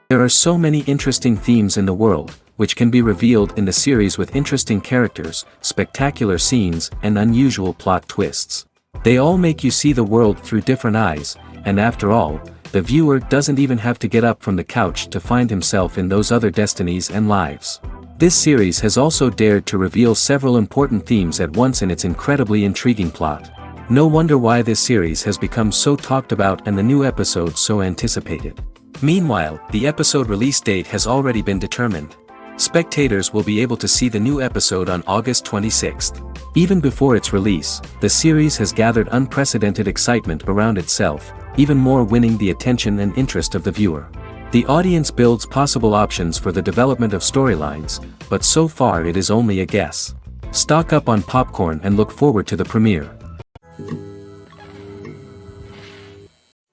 There are so many interesting themes in the world, which can be revealed in the series with interesting characters, spectacular scenes, and unusual plot twists. They all make you see the world through different eyes, and after all, the viewer doesn't even have to get up from the couch to find himself in those other destinies and lives. This series has also dared to reveal several important themes at once in its incredibly intriguing plot. No wonder why this series has become so talked about and the new episodes so anticipated. Meanwhile, the episode release date has already been determined. Spectators will be able to see the new episode on August 26th. Even before its release, the series has gathered unprecedented excitement around itself, even more winning the attention and interest of the viewer. The audience builds possible options for the development of storylines, but so far it is only a guess. Stock up on popcorn and look forward to the premiere.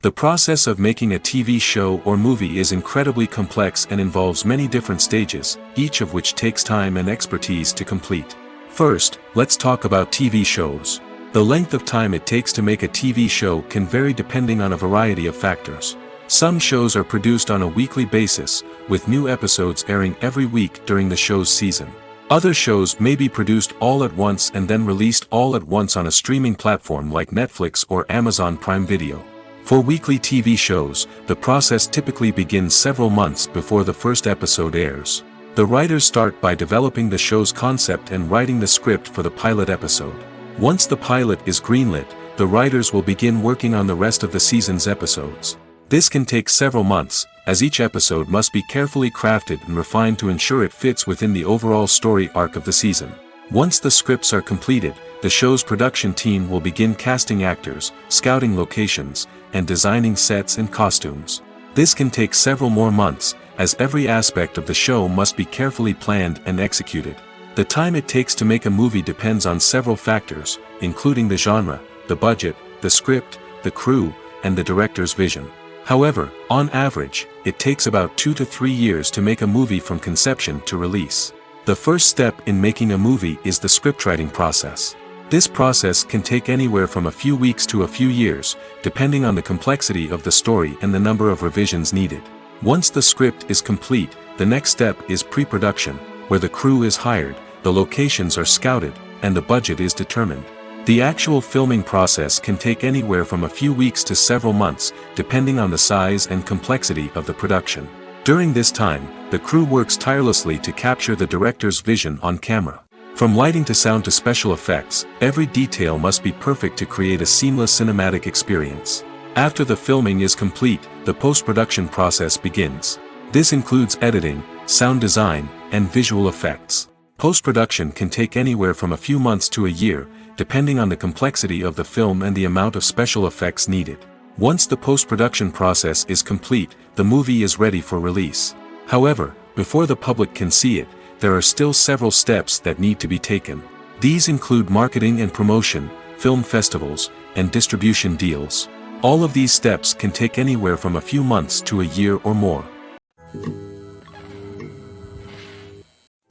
The process of making a TV show or movie is incredibly complex and involves many different stages, each of which takes time and expertise to complete. First, let's talk about TV shows. The length of time it takes to make a TV show can vary depending on a variety of factors. Some shows are produced on a weekly basis, with new episodes airing every week during the show's season. Other shows may be produced all at once and then released all at once on a streaming platform like Netflix or Amazon Prime Video. For weekly TV shows, the process typically begins several months before the first episode airs. The writers start by developing the show's concept and writing the script for the pilot episode. Once the pilot is greenlit, the writers will begin working on the rest of the season's episodes. This can take several months, as each episode must be carefully crafted and refined to ensure it fits within the overall story arc of the season. Once the scripts are completed, the show's production team will begin casting actors, scouting locations, and designing sets and costumes. This can take several more months, as every aspect of the show must be carefully planned and executed. The time it takes to make a movie depends on several factors, including the genre, the budget, the script, the crew, and the director's vision. However, on average, it takes about 2 to 3 years to make a movie from conception to release. The first step in making a movie is the scriptwriting process. This process can take anywhere from a few weeks to a few years, depending on the complexity of the story and the number of revisions needed. Once the script is complete, the next step is pre-production, where the crew is hired, the locations are scouted, and the budget is determined. The actual filming process can take anywhere from a few weeks to several months, depending on the size and complexity of the production. During this time, the crew works tirelessly to capture the director's vision on camera. From lighting to sound to special effects, every detail must be perfect to create a seamless cinematic experience. After the filming is complete, the post-production process begins. This includes editing, sound design, and visual effects. Post-production can take anywhere from a few months to a year, depending on the complexity of the film and the amount of special effects needed. Once the post-production process is complete, the movie is ready for release. However, before the public can see it, there are still several steps that need to be taken. These include marketing and promotion, film festivals, and distribution deals. All of these steps can take anywhere from a few months to a year or more.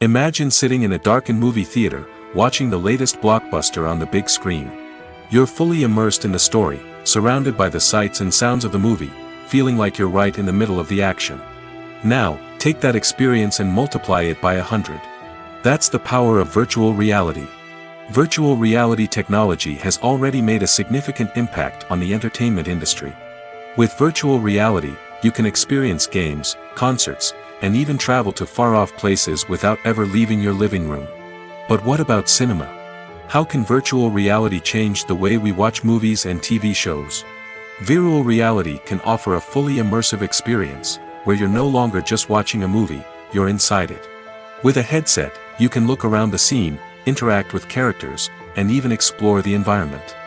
Imagine sitting in a darkened movie theater, watching the latest blockbuster on the big screen. You're fully immersed in the story, surrounded by the sights and sounds of the movie, feeling like you're right in the middle of the action. Now, take that experience and multiply it by 100. That's the power of virtual reality. Virtual reality technology has already made a significant impact on the entertainment industry. With virtual reality, you can experience games, concerts, and even travel to far-off places without ever leaving your living room. But what about cinema? How can virtual reality change the way we watch movies and TV shows? Virtual reality can offer a fully immersive experience, where you're no longer just watching a movie, you're inside it. With a headset, you can look around the scene, interact with characters, and even explore the environment.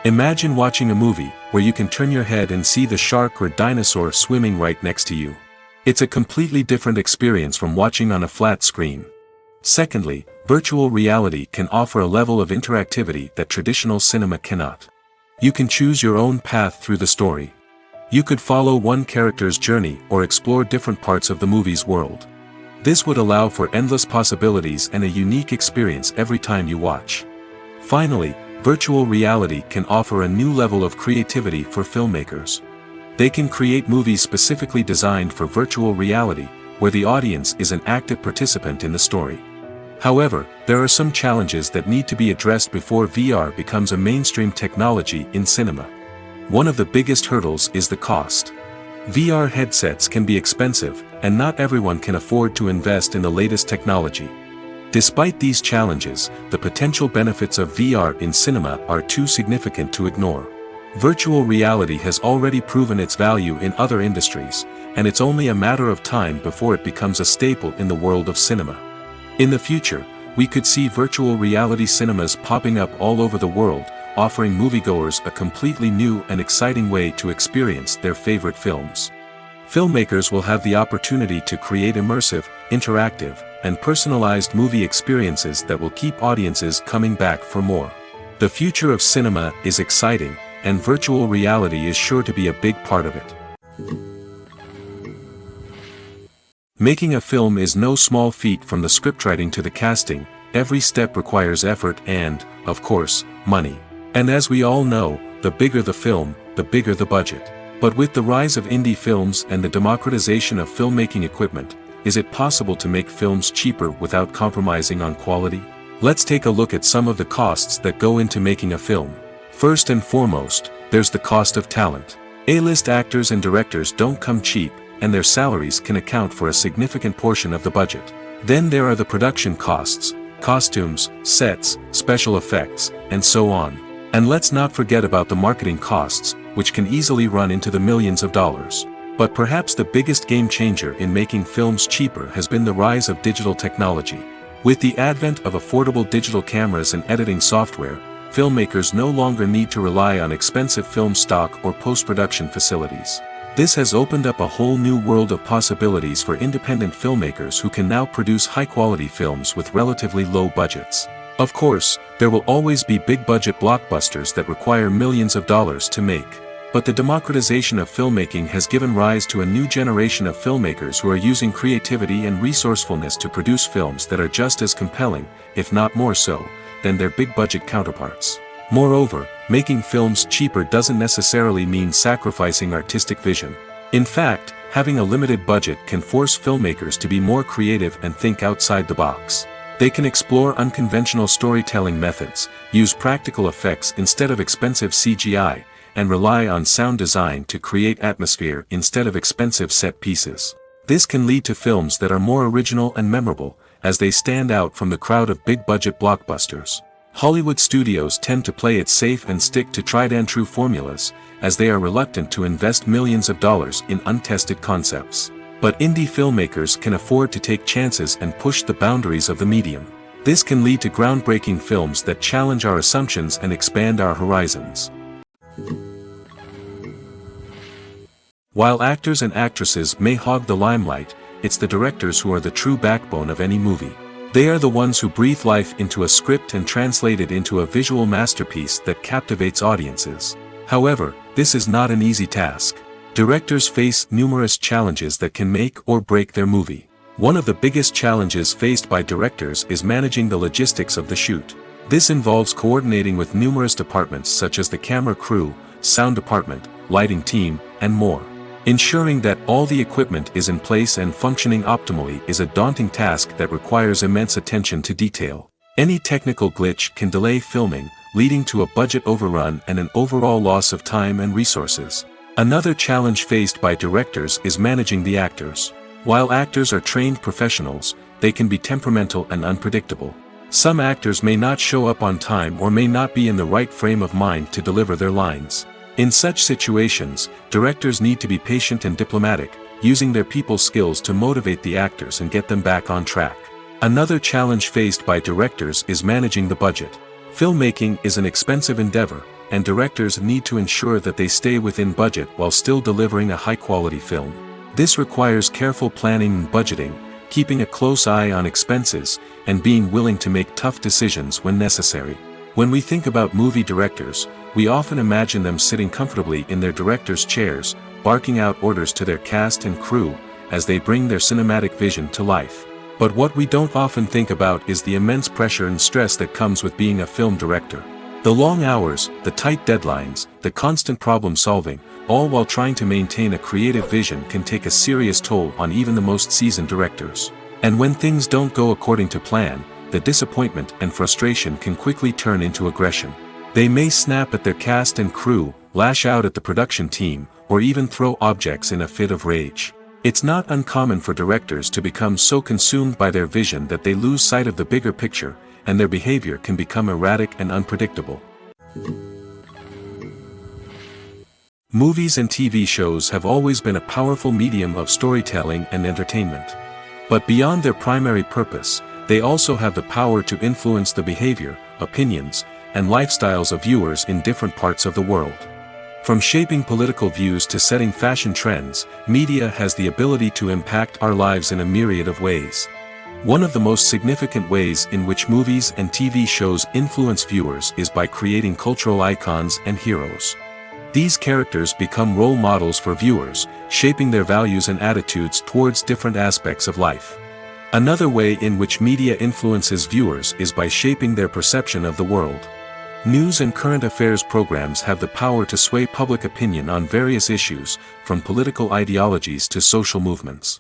Imagine watching a movie, where you can turn your head and see the shark or dinosaur swimming right next to you. It's a completely different experience from watching on a flat screen. Secondly, virtual reality can offer a level of interactivity that traditional cinema cannot. You can choose your own path through the story. You could follow one character's journey or explore different parts of the movie's world. This would allow for endless possibilities and a unique experience every time you watch. Finally, virtual reality can offer a new level of creativity for filmmakers. They can create movies specifically designed for virtual reality, where the audience is an active participant in the story. However, there are some challenges that need to be addressed before VR becomes a mainstream technology in cinema. One of the biggest hurdles is the cost. VR headsets can be expensive, and not everyone can afford to invest in the latest technology. Despite these challenges, the potential benefits of VR in cinema are too significant to ignore. Virtual reality has already proven its value in other industries, and it's only a matter of time before it becomes a staple in the world of cinema. In the future, we could see virtual reality cinemas popping up all over the world, offering moviegoers a completely new and exciting way to experience their favorite films. Filmmakers will have the opportunity to create immersive, interactive, and personalized movie experiences that will keep audiences coming back for more. The future of cinema is exciting, and virtual reality is sure to be a big part of it. Making a film is no small feat. From the scriptwriting to the casting, every step requires effort and, of course, money. And as we all know, the bigger the film, the bigger the budget. But with the rise of indie films and the democratization of filmmaking equipment, is it possible to make films cheaper without compromising on quality? Let's take a look at some of the costs that go into making a film. First and foremost, there's the cost of talent. A-list actors and directors don't come cheap, and their salaries can account for a significant portion of the budget. Then there are the production costs, costumes, sets, special effects, and so on. And let's not forget about the marketing costs, which can easily run into the millions of dollars. But perhaps the biggest game changer in making films cheaper has been the rise of digital technology. With the advent of affordable digital cameras and editing software, filmmakers no longer need to rely on expensive film stock or post-production facilities. This has opened up a whole new world of possibilities for independent filmmakers who can now produce high-quality films with relatively low budgets. Of course, there will always be big-budget blockbusters that require millions of dollars to make. But the democratization of filmmaking has given rise to a new generation of filmmakers who are using creativity and resourcefulness to produce films that are just as compelling, if not more so, than their big-budget counterparts. Moreover, making films cheaper doesn't necessarily mean sacrificing artistic vision. In fact, having a limited budget can force filmmakers to be more creative and think outside the box. They can explore unconventional storytelling methods, use practical effects instead of expensive CGI, and rely on sound design to create atmosphere instead of expensive set pieces. This can lead to films that are more original and memorable, as they stand out from the crowd of big-budget blockbusters. Hollywood studios tend to play it safe and stick to tried-and-true formulas, as they are reluctant to invest millions of dollars in untested concepts. But indie filmmakers can afford to take chances and push the boundaries of the medium. This can lead to groundbreaking films that challenge our assumptions and expand our horizons. While actors and actresses may hog the limelight, it's the directors who are the true backbone of any movie. They are the ones who breathe life into a script and translate it into a visual masterpiece that captivates audiences. However, this is not an easy task. Directors face numerous challenges that can make or break their movie. One of the biggest challenges faced by directors is managing the logistics of the shoot. This involves coordinating with numerous departments such as the camera crew, sound department, lighting team, and more. Ensuring that all the equipment is in place and functioning optimally is a daunting task that requires immense attention to detail. Any technical glitch can delay filming, leading to a budget overrun and an overall loss of time and resources. Another challenge faced by directors is managing the actors. While actors are trained professionals, they can be temperamental and unpredictable. Some actors may not show up on time or may not be in the right frame of mind to deliver their lines. In such situations, directors need to be patient and diplomatic, using their people skills to motivate the actors and get them back on track. Another challenge faced by directors is managing the budget. Filmmaking is an expensive endeavor, and directors need to ensure that they stay within budget while still delivering a high-quality film. This requires careful planning and budgeting, keeping a close eye on expenses, and being willing to make tough decisions when necessary. When we think about movie directors, we often imagine them sitting comfortably in their director's chairs, barking out orders to their cast and crew, as they bring their cinematic vision to life. But what we don't often think about is the immense pressure and stress that comes with being a film director. The long hours, the tight deadlines, the constant problem solving, all while trying to maintain a creative vision can take a serious toll on even the most seasoned directors. And when things don't go according to plan, the disappointment and frustration can quickly turn into aggression. They may snap at their cast and crew, lash out at the production team, or even throw objects in a fit of rage. It's not uncommon for directors to become so consumed by their vision that they lose sight of the bigger picture, and their behavior can become erratic and unpredictable. Movies and TV shows have always been a powerful medium of storytelling and entertainment. But beyond their primary purpose, they also have the power to influence the behavior, opinions, and lifestyles of viewers in different parts of the world. From shaping political views to setting fashion trends, media has the ability to impact our lives in a myriad of ways. One of the most significant ways in which movies and TV shows influence viewers is by creating cultural icons and heroes. These characters become role models for viewers, shaping their values and attitudes towards different aspects of life. Another way in which media influences viewers is by shaping their perception of the world. News and current affairs programs have the power to sway public opinion on various issues, from political ideologies to social movements.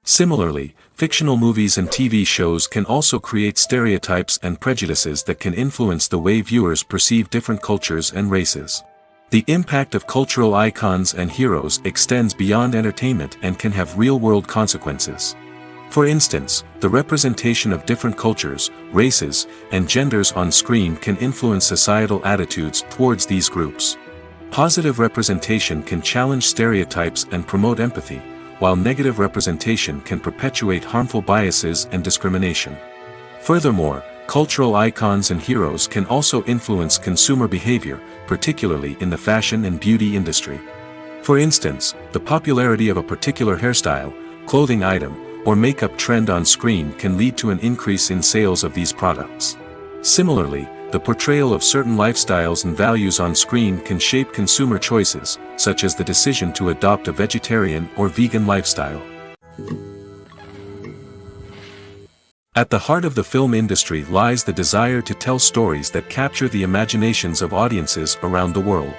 Similarly, fictional movies and TV shows can also create stereotypes and prejudices that can influence the way viewers perceive different cultures and races. The impact of cultural icons and heroes extends beyond entertainment and can have real-world consequences. For instance, the representation of different cultures, races, and genders on screen can influence societal attitudes towards these groups. Positive representation can challenge stereotypes and promote empathy, while negative representation can perpetuate harmful biases and discrimination. Furthermore, cultural icons and heroes can also influence consumer behavior, particularly in the fashion and beauty industry. For instance, the popularity of a particular hairstyle, clothing item, or makeup trend on screen can lead to an increase in sales of these products. Similarly, the portrayal of certain lifestyles and values on screen can shape consumer choices, such as the decision to adopt a vegetarian or vegan lifestyle. At the heart of the film industry lies the desire to tell stories that capture the imaginations of audiences around the world.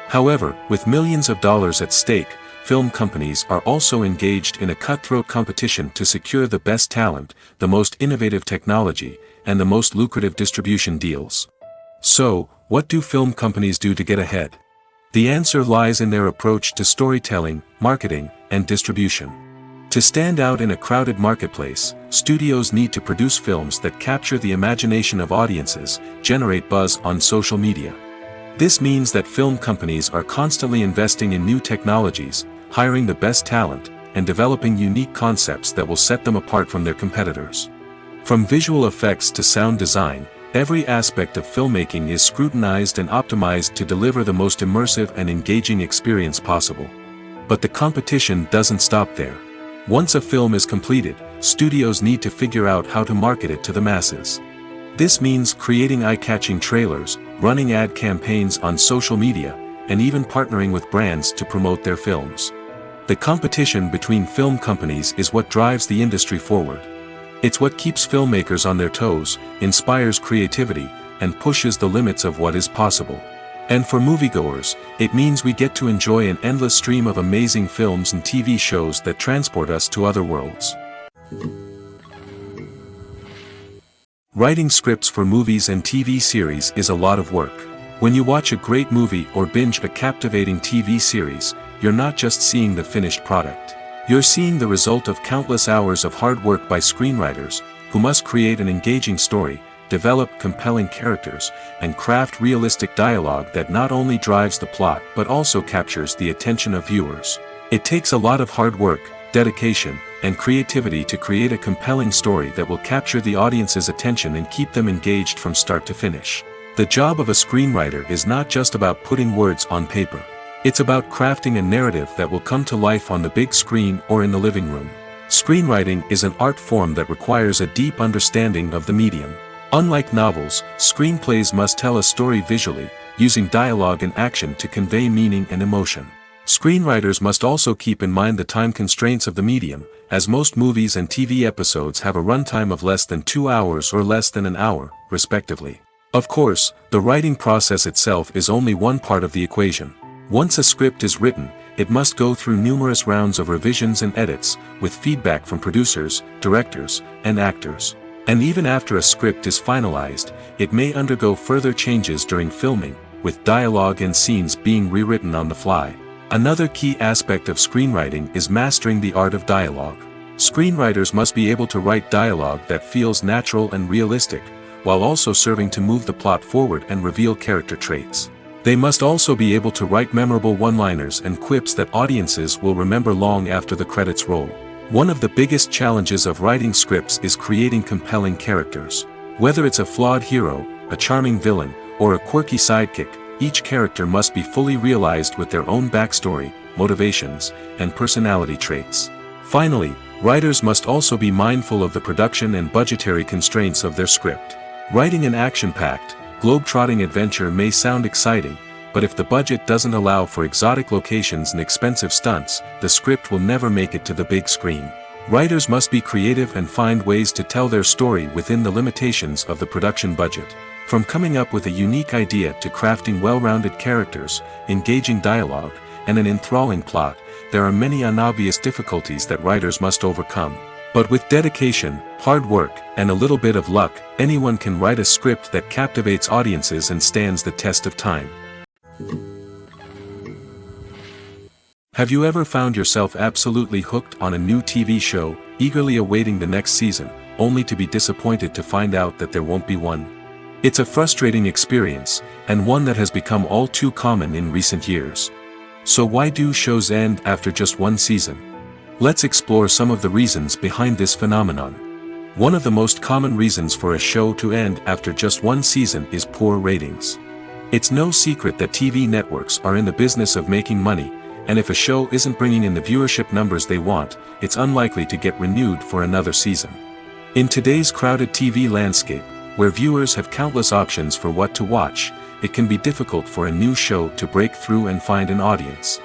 However, with millions of dollars at stake, film companies are also engaged in a cutthroat competition to secure the best talent, the most innovative technology, and the most lucrative distribution deals. So, what do film companies do to get ahead? The answer lies in their approach to storytelling, marketing, and distribution. To stand out in a crowded marketplace, studios need to produce films that capture the imagination of audiences, generate buzz on social media. This means that film companies are constantly investing in new technologies, hiring the best talent, and developing unique concepts that will set them apart from their competitors. From visual effects to sound design, every aspect of filmmaking is scrutinized and optimized to deliver the most immersive and engaging experience possible. But the competition doesn't stop there. Once a film is completed, studios need to figure out how to market it to the masses. This means creating eye-catching trailers, running ad campaigns on social media, and even partnering with brands to promote their films. The competition between film companies is what drives the industry forward. It's what keeps filmmakers on their toes, inspires creativity, and pushes the limits of what is possible. And for moviegoers, it means we get to enjoy an endless stream of amazing films and TV shows that transport us to other worlds. Writing scripts for movies and TV series is a lot of work. When you watch a great movie or binge a captivating TV series, you're not just seeing the finished product. You're seeing the result of countless hours of hard work by screenwriters, who must create an engaging story, develop compelling characters, and craft realistic dialogue that not only drives the plot but also captures the attention of viewers. It takes a lot of hard work, dedication, and creativity to create a compelling story that will capture the audience's attention and keep them engaged from start to finish. The job of a screenwriter is not just about putting words on paper. It's about crafting a narrative that will come to life on the big screen or in the living room. Screenwriting is an art form that requires a deep understanding of the medium. Unlike novels, screenplays must tell a story visually, using dialogue and action to convey meaning and emotion. Screenwriters must also keep in mind the time constraints of the medium, as most movies and TV episodes have a runtime of less than 2 hours or less than an hour, respectively. Of course, the writing process itself is only one part of the equation. Once a script is written, it must go through numerous rounds of revisions and edits, with feedback from producers, directors, and actors. And even after a script is finalized, it may undergo further changes during filming, with dialogue and scenes being rewritten on the fly. Another key aspect of screenwriting is mastering the art of dialogue. Screenwriters must be able to write dialogue that feels natural and realistic, while also serving to move the plot forward and reveal character traits. They must also be able to write memorable one-liners and quips that audiences will remember long after the credits roll. One of the biggest challenges of writing scripts is creating compelling characters. Whether it's a flawed hero, a charming villain, or a quirky sidekick, each character must be fully realized with their own backstory, motivations, and personality traits. Finally, writers must also be mindful of the production and budgetary constraints of their script. Writing an action-packed, globe-trotting adventure may sound exciting, but if the budget doesn't allow for exotic locations and expensive stunts, the script will never make it to the big screen. Writers must be creative and find ways to tell their story within the limitations of the production budget. From coming up with a unique idea to crafting well-rounded characters, engaging dialogue, and an enthralling plot, there are many unobvious difficulties that writers must overcome. But with dedication, hard work, and a little bit of luck, anyone can write a script that captivates audiences and stands the test of time. Have you ever found yourself absolutely hooked on a new TV show, eagerly awaiting the next season, only to be disappointed to find out that there won't be one? It's a frustrating experience, and one that has become all too common in recent years. So why do shows end after just one season? Let's explore some of the reasons behind this phenomenon. One of the most common reasons for a show to end after just one season is poor ratings. It's no secret that TV networks are in the business of making money, and if a show isn't bringing in the viewership numbers they want, it's unlikely to get renewed for another season. In today's crowded TV landscape, where viewers have countless options for what to watch, it can be difficult for a new show to break through and find an audience.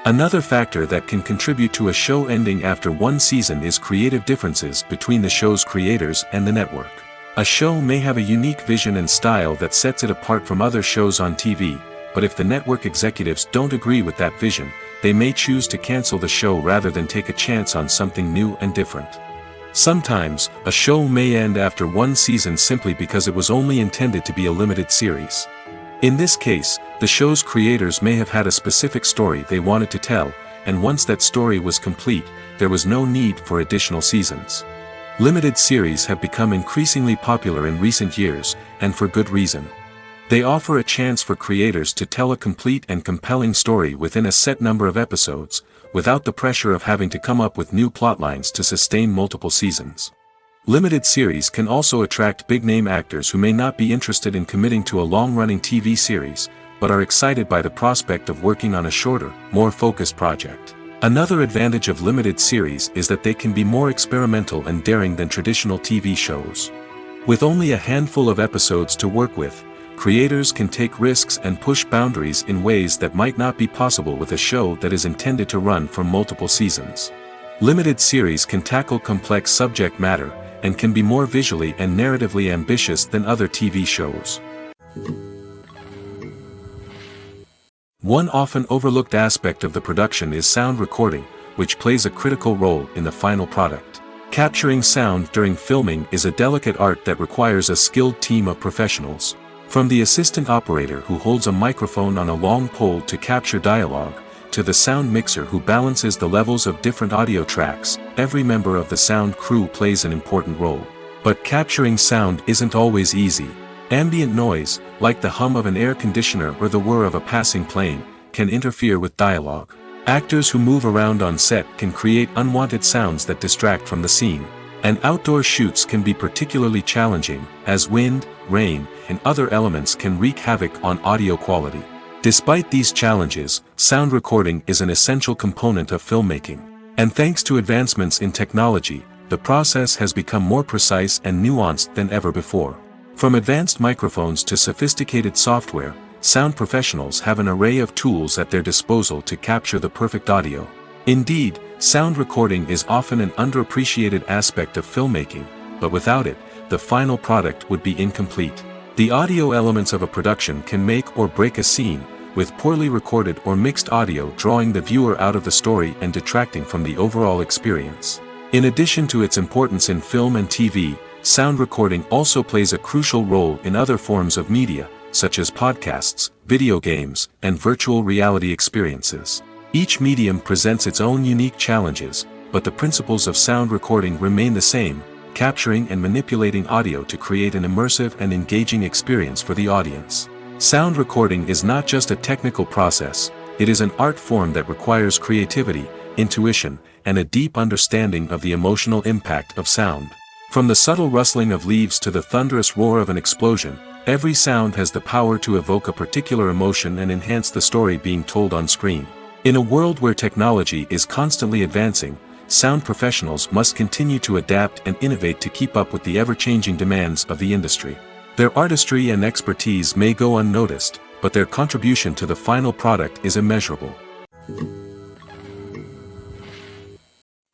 Another factor that can contribute to a show ending after one season is creative differences between the show's creators and the network. A show may have a unique vision and style that sets it apart from other shows on TV, but if the network executives don't agree with that vision, they may choose to cancel the show rather than take a chance on something new and different. Sometimes, a show may end after one season simply because it was only intended to be a limited series. In this case, the show's creators may have had a specific story they wanted to tell, and once that story was complete, there was no need for additional seasons. Limited series have become increasingly popular in recent years, and for good reason. They offer a chance for creators to tell a complete and compelling story within a set number of episodes, without the pressure of having to come up with new plotlines to sustain multiple seasons. Limited series can also attract big-name actors who may not be interested in committing to a long-running TV series, but are excited by the prospect of working on a shorter, more focused project. Another advantage of limited series is that they can be more experimental and daring than traditional TV shows. With only a handful of episodes to work with, creators can take risks and push boundaries in ways that might not be possible with a show that is intended to run for multiple seasons. Limited series can tackle complex subject matter, and can be more visually and narratively ambitious than other TV shows. One often overlooked aspect of the production is sound recording, which plays a critical role in the final product. Capturing sound during filming is a delicate art that requires a skilled team of professionals. From the assistant operator who holds a microphone on a long pole to capture dialogue, to the sound mixer who balances the levels of different audio tracks, every member of the sound crew plays an important role. But capturing sound isn't always easy. Ambient noise, like the hum of an air conditioner or the whir of a passing plane, can interfere with dialogue. Actors who move around on set can create unwanted sounds that distract from the scene. And outdoor shoots can be particularly challenging, as wind, rain, and other elements can wreak havoc on audio quality. Despite these challenges, sound recording is an essential component of filmmaking. And thanks to advancements in technology, the process has become more precise and nuanced than ever before. From advanced microphones to sophisticated software, sound professionals have an array of tools at their disposal to capture the perfect audio. Indeed, sound recording is often an underappreciated aspect of filmmaking, but without it, the final product would be incomplete. The audio elements of a production can make or break a scene, with poorly recorded or mixed audio drawing the viewer out of the story and detracting from the overall experience. In addition to its importance in film and TV, sound recording also plays a crucial role in other forms of media, such as podcasts, video games, and virtual reality experiences. Each medium presents its own unique challenges, but the principles of sound recording remain the same, capturing and manipulating audio to create an immersive and engaging experience for the audience. Sound recording is not just a technical process, it is an art form that requires creativity, intuition, and a deep understanding of the emotional impact of sound. From the subtle rustling of leaves to the thunderous roar of an explosion, every sound has the power to evoke a particular emotion and enhance the story being told on screen. In a world where technology is constantly advancing, sound professionals must continue to adapt and innovate to keep up with the ever-changing demands of the industry. Their artistry and expertise may go unnoticed, but their contribution to the final product is immeasurable.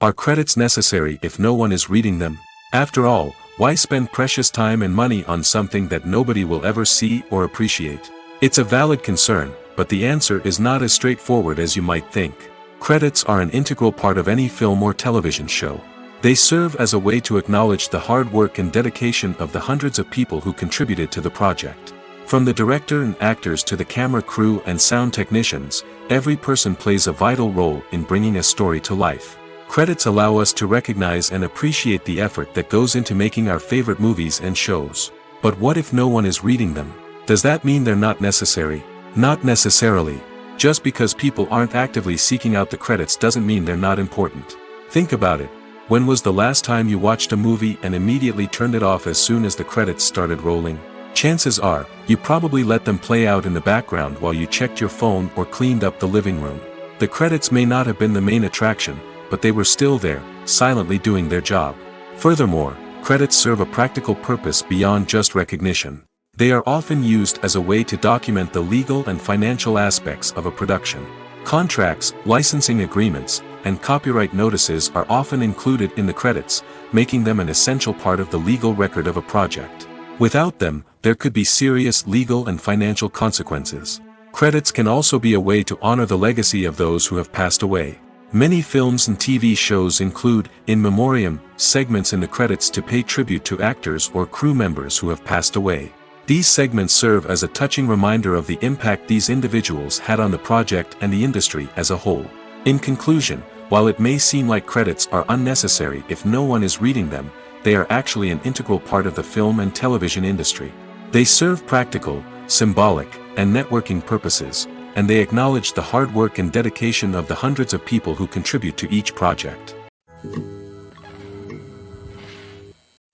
Are credits necessary if no one is reading them? After all, why spend precious time and money on something that nobody will ever see or appreciate? It's a valid concern, but the answer is not as straightforward as you might think. Credits are an integral part of any film or television show. They serve as a way to acknowledge the hard work and dedication of the hundreds of people who contributed to the project. From the director and actors to the camera crew and sound technicians, every person plays a vital role in bringing a story to life. Credits allow us to recognize and appreciate the effort that goes into making our favorite movies and shows. But what if no one is reading them? Does that mean they're not necessary? Not necessarily. Just because people aren't actively seeking out the credits doesn't mean they're not important. Think about it. When was the last time you watched a movie and immediately turned it off as soon as the credits started rolling? Chances are, you probably let them play out in the background while you checked your phone or cleaned up the living room. The credits may not have been the main attraction, but they were still there, silently doing their job. Furthermore, credits serve a practical purpose beyond just recognition. They are often used as a way to document the legal and financial aspects of a production. Contracts, licensing agreements, and copyright notices are often included in the credits, making them an essential part of the legal record of a project. Without them, there could be serious legal and financial consequences. Credits can also be a way to honor the legacy of those who have passed away. Many films and TV shows include, in memoriam, segments in the credits to pay tribute to actors or crew members who have passed away. These segments serve as a touching reminder of the impact these individuals had on the project and the industry as a whole. In conclusion, while it may seem like credits are unnecessary if no one is reading them, they are actually an integral part of the film and television industry. They serve practical, symbolic, and networking purposes, and they acknowledge the hard work and dedication of the hundreds of people who contribute to each project.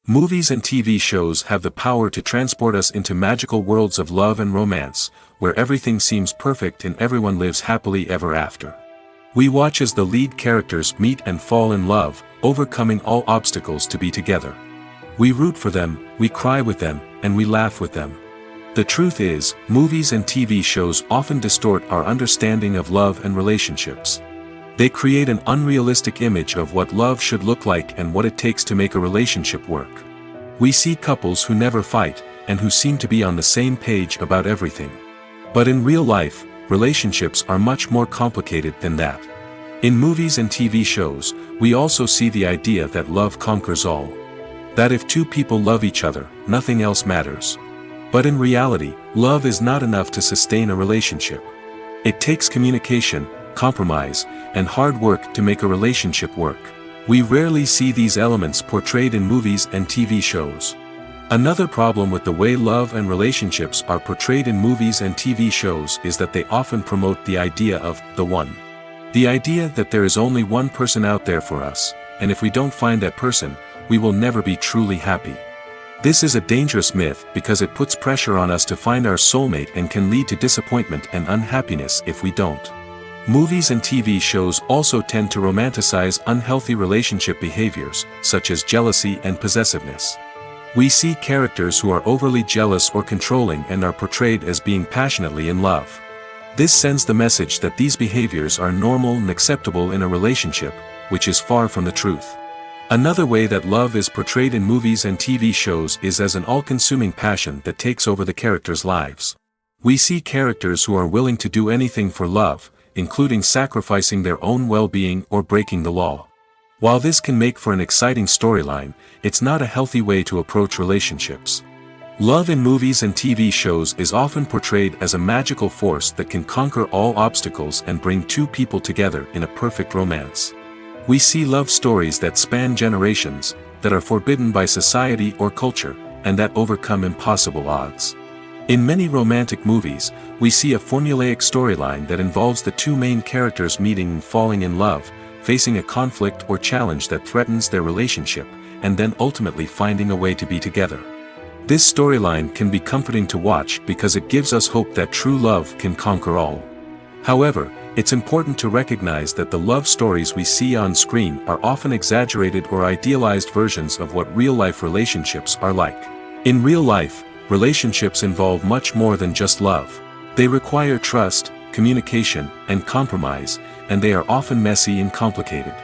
Movies and TV shows have the power to transport us into magical worlds of love and romance, where everything seems perfect and everyone lives happily ever after. We watch as the lead characters meet and fall in love, overcoming all obstacles to be together. We root for them, we cry with them, and we laugh with them. The truth is, movies and TV shows often distort our understanding of love and relationships. They create an unrealistic image of what love should look like and what it takes to make a relationship work. We see couples who never fight, and who seem to be on the same page about everything. But in real life, relationships are much more complicated than that. In movies and TV shows, we also see the idea that love conquers all. That if two people love each other, nothing else matters. But in reality, love is not enough to sustain a relationship. It takes communication, compromise, and hard work to make a relationship work. We rarely see these elements portrayed in movies and TV shows. Another problem with the way love and relationships are portrayed in movies and TV shows is that they often promote the idea of the one. The idea that there is only one person out there for us, and if we don't find that person, we will never be truly happy. This is a dangerous myth because it puts pressure on us to find our soulmate and can lead to disappointment and unhappiness if we don't. Movies and TV shows also tend to romanticize unhealthy relationship behaviors, such as jealousy and possessiveness. We see characters who are overly jealous or controlling and are portrayed as being passionately in love. This sends the message that these behaviors are normal and acceptable in a relationship, which is far from the truth. Another way that love is portrayed in movies and TV shows is as an all-consuming passion that takes over the characters' lives. We see characters who are willing to do anything for love, including sacrificing their own well-being or breaking the law. While this can make for an exciting storyline, it's not a healthy way to approach relationships. Love in movies and TV shows is often portrayed as a magical force that can conquer all obstacles and bring two people together in a perfect romance. We see love stories that span generations, that are forbidden by society or culture, and that overcome impossible odds. In many romantic movies, we see a formulaic storyline that involves the two main characters meeting and falling in love, facing a conflict or challenge that threatens their relationship, and then ultimately finding a way to be together. This storyline can be comforting to watch because it gives us hope that true love can conquer all. However, it's important to recognize that the love stories we see on screen are often exaggerated or idealized versions of what real-life relationships are like. In real life, relationships involve much more than just love. They require trust, communication, and compromise, and they are often messy and complicated.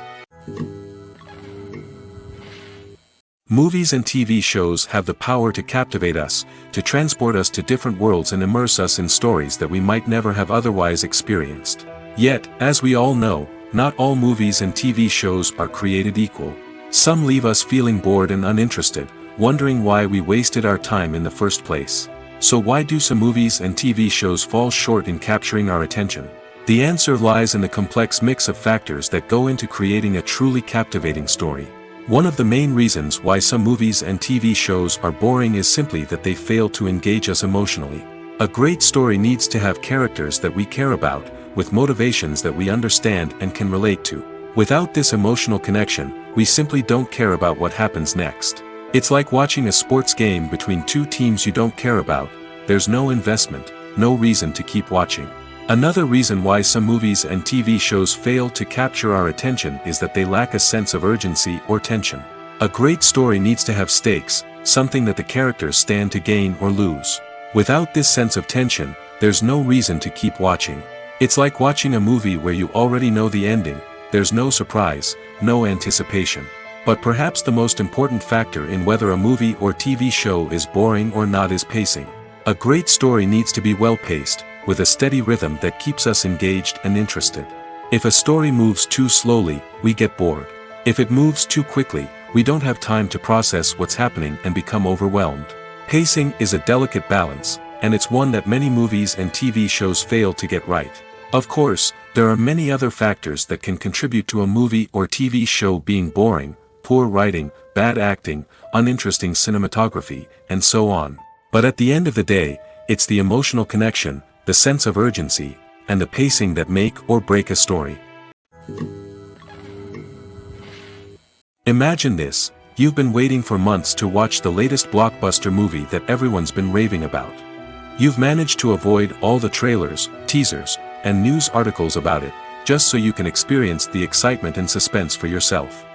Movies and TV shows have the power to captivate us, to transport us to different worlds and immerse us in stories that we might never have otherwise experienced. Yet, as we all know, not all movies and TV shows are created equal. Some leave us feeling bored and uninterested, wondering why we wasted our time in the first place. So why do some movies and TV shows fall short in capturing our attention? The answer lies in the complex mix of factors that go into creating a truly captivating story. One of the main reasons why some movies and TV shows are boring is simply that they fail to engage us emotionally. A great story needs to have characters that we care about, with motivations that we understand and can relate to. Without this emotional connection, we simply don't care about what happens next. It's like watching a sports game between two teams you don't care about. There's no investment, no reason to keep watching. Another reason why some movies and TV shows fail to capture our attention is that they lack a sense of urgency or tension. A great story needs to have stakes, something that the characters stand to gain or lose. Without this sense of tension, there's no reason to keep watching. It's like watching a movie where you already know the ending. There's no surprise, no anticipation. But perhaps the most important factor in whether a movie or TV show is boring or not is pacing. A great story needs to be well-paced, with a steady rhythm that keeps us engaged and interested. If a story moves too slowly, we get bored. If it moves too quickly, we don't have time to process what's happening and become overwhelmed. Pacing is a delicate balance, and it's one that many movies and TV shows fail to get right. Of course, there are many other factors that can contribute to a movie or TV show being boring: poor writing, bad acting, uninteresting cinematography, and so on. But at the end of the day, it's the emotional connection, the sense of urgency, and the pacing that make or break a story. Imagine this: you've been waiting for months to watch the latest blockbuster movie that everyone's been raving about. You've managed to avoid all the trailers, teasers, and news articles about it, just so you can experience the excitement and suspense for yourself.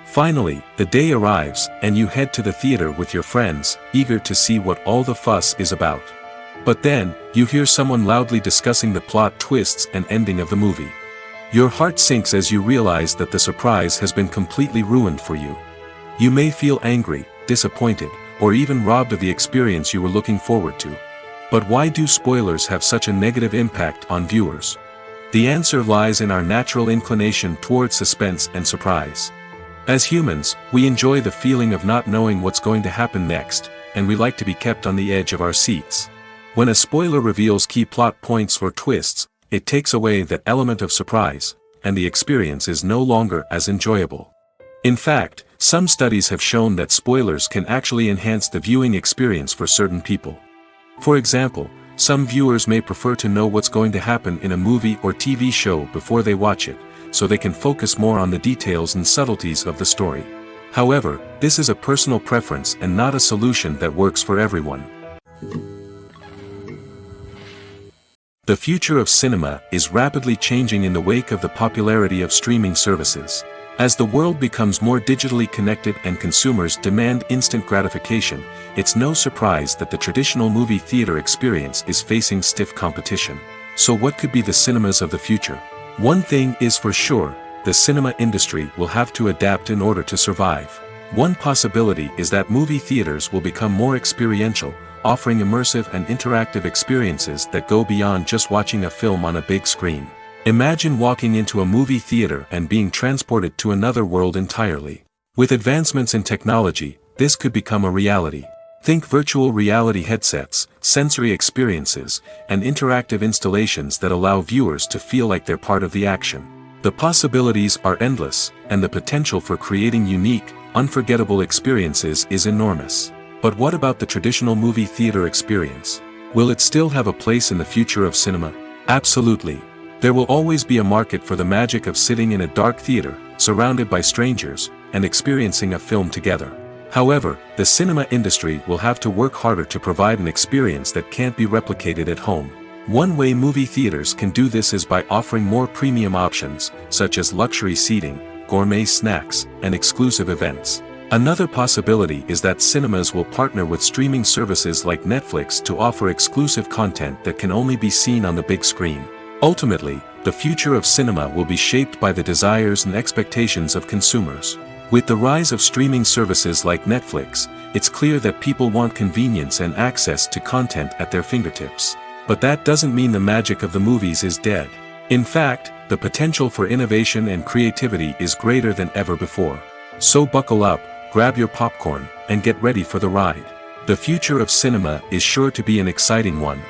Finally, the day arrives, and you head to the theater with your friends, eager to see what all the fuss is about. But then, you hear someone loudly discussing the plot twists and ending of the movie. Your heart sinks as you realize that the surprise has been completely ruined for you. You may feel angry, disappointed, or even robbed of the experience you were looking forward to. But why do spoilers have such a negative impact on viewers? The answer lies in our natural inclination towards suspense and surprise. As humans, we enjoy the feeling of not knowing what's going to happen next, and we like to be kept on the edge of our seats. When a spoiler reveals key plot points or twists, it takes away that element of surprise, and the experience is no longer as enjoyable. In fact, some studies have shown that spoilers can actually enhance the viewing experience for certain people. For example, some viewers may prefer to know what's going to happen in a movie or TV show before they watch it, so they can focus more on the details and subtleties of the story. However, this is a personal preference and not a solution that works for everyone. The future of cinema is rapidly changing in the wake of the popularity of streaming services. As the world becomes more digitally connected and consumers demand instant gratification, it's no surprise that the traditional movie theater experience is facing stiff competition. So what could be the cinemas of the future? One thing is for sure: the cinema industry will have to adapt in order to survive. One possibility is that movie theaters will become more experiential, offering immersive and interactive experiences that go beyond just watching a film on a big screen. Imagine walking into a movie theater and being transported to another world entirely. With advancements in technology, this could become a reality. Think virtual reality headsets, sensory experiences, and interactive installations that allow viewers to feel like they're part of the action. The possibilities are endless, and the potential for creating unique, unforgettable experiences is enormous. But what about the traditional movie theater experience? Will it still have a place in the future of cinema? Absolutely. There will always be a market for the magic of sitting in a dark theater, surrounded by strangers, and experiencing a film together. However, the cinema industry will have to work harder to provide an experience that can't be replicated at home. One way movie theaters can do this is by offering more premium options, such as luxury seating, gourmet snacks, and exclusive events. Another possibility is that cinemas will partner with streaming services like Netflix to offer exclusive content that can only be seen on the big screen. Ultimately, the future of cinema will be shaped by the desires and expectations of consumers. With the rise of streaming services like Netflix, it's clear that people want convenience and access to content at their fingertips. But that doesn't mean the magic of the movies is dead. In fact, the potential for innovation and creativity is greater than ever before. So buckle up, grab your popcorn, and get ready for the ride. The future of cinema is sure to be an exciting one.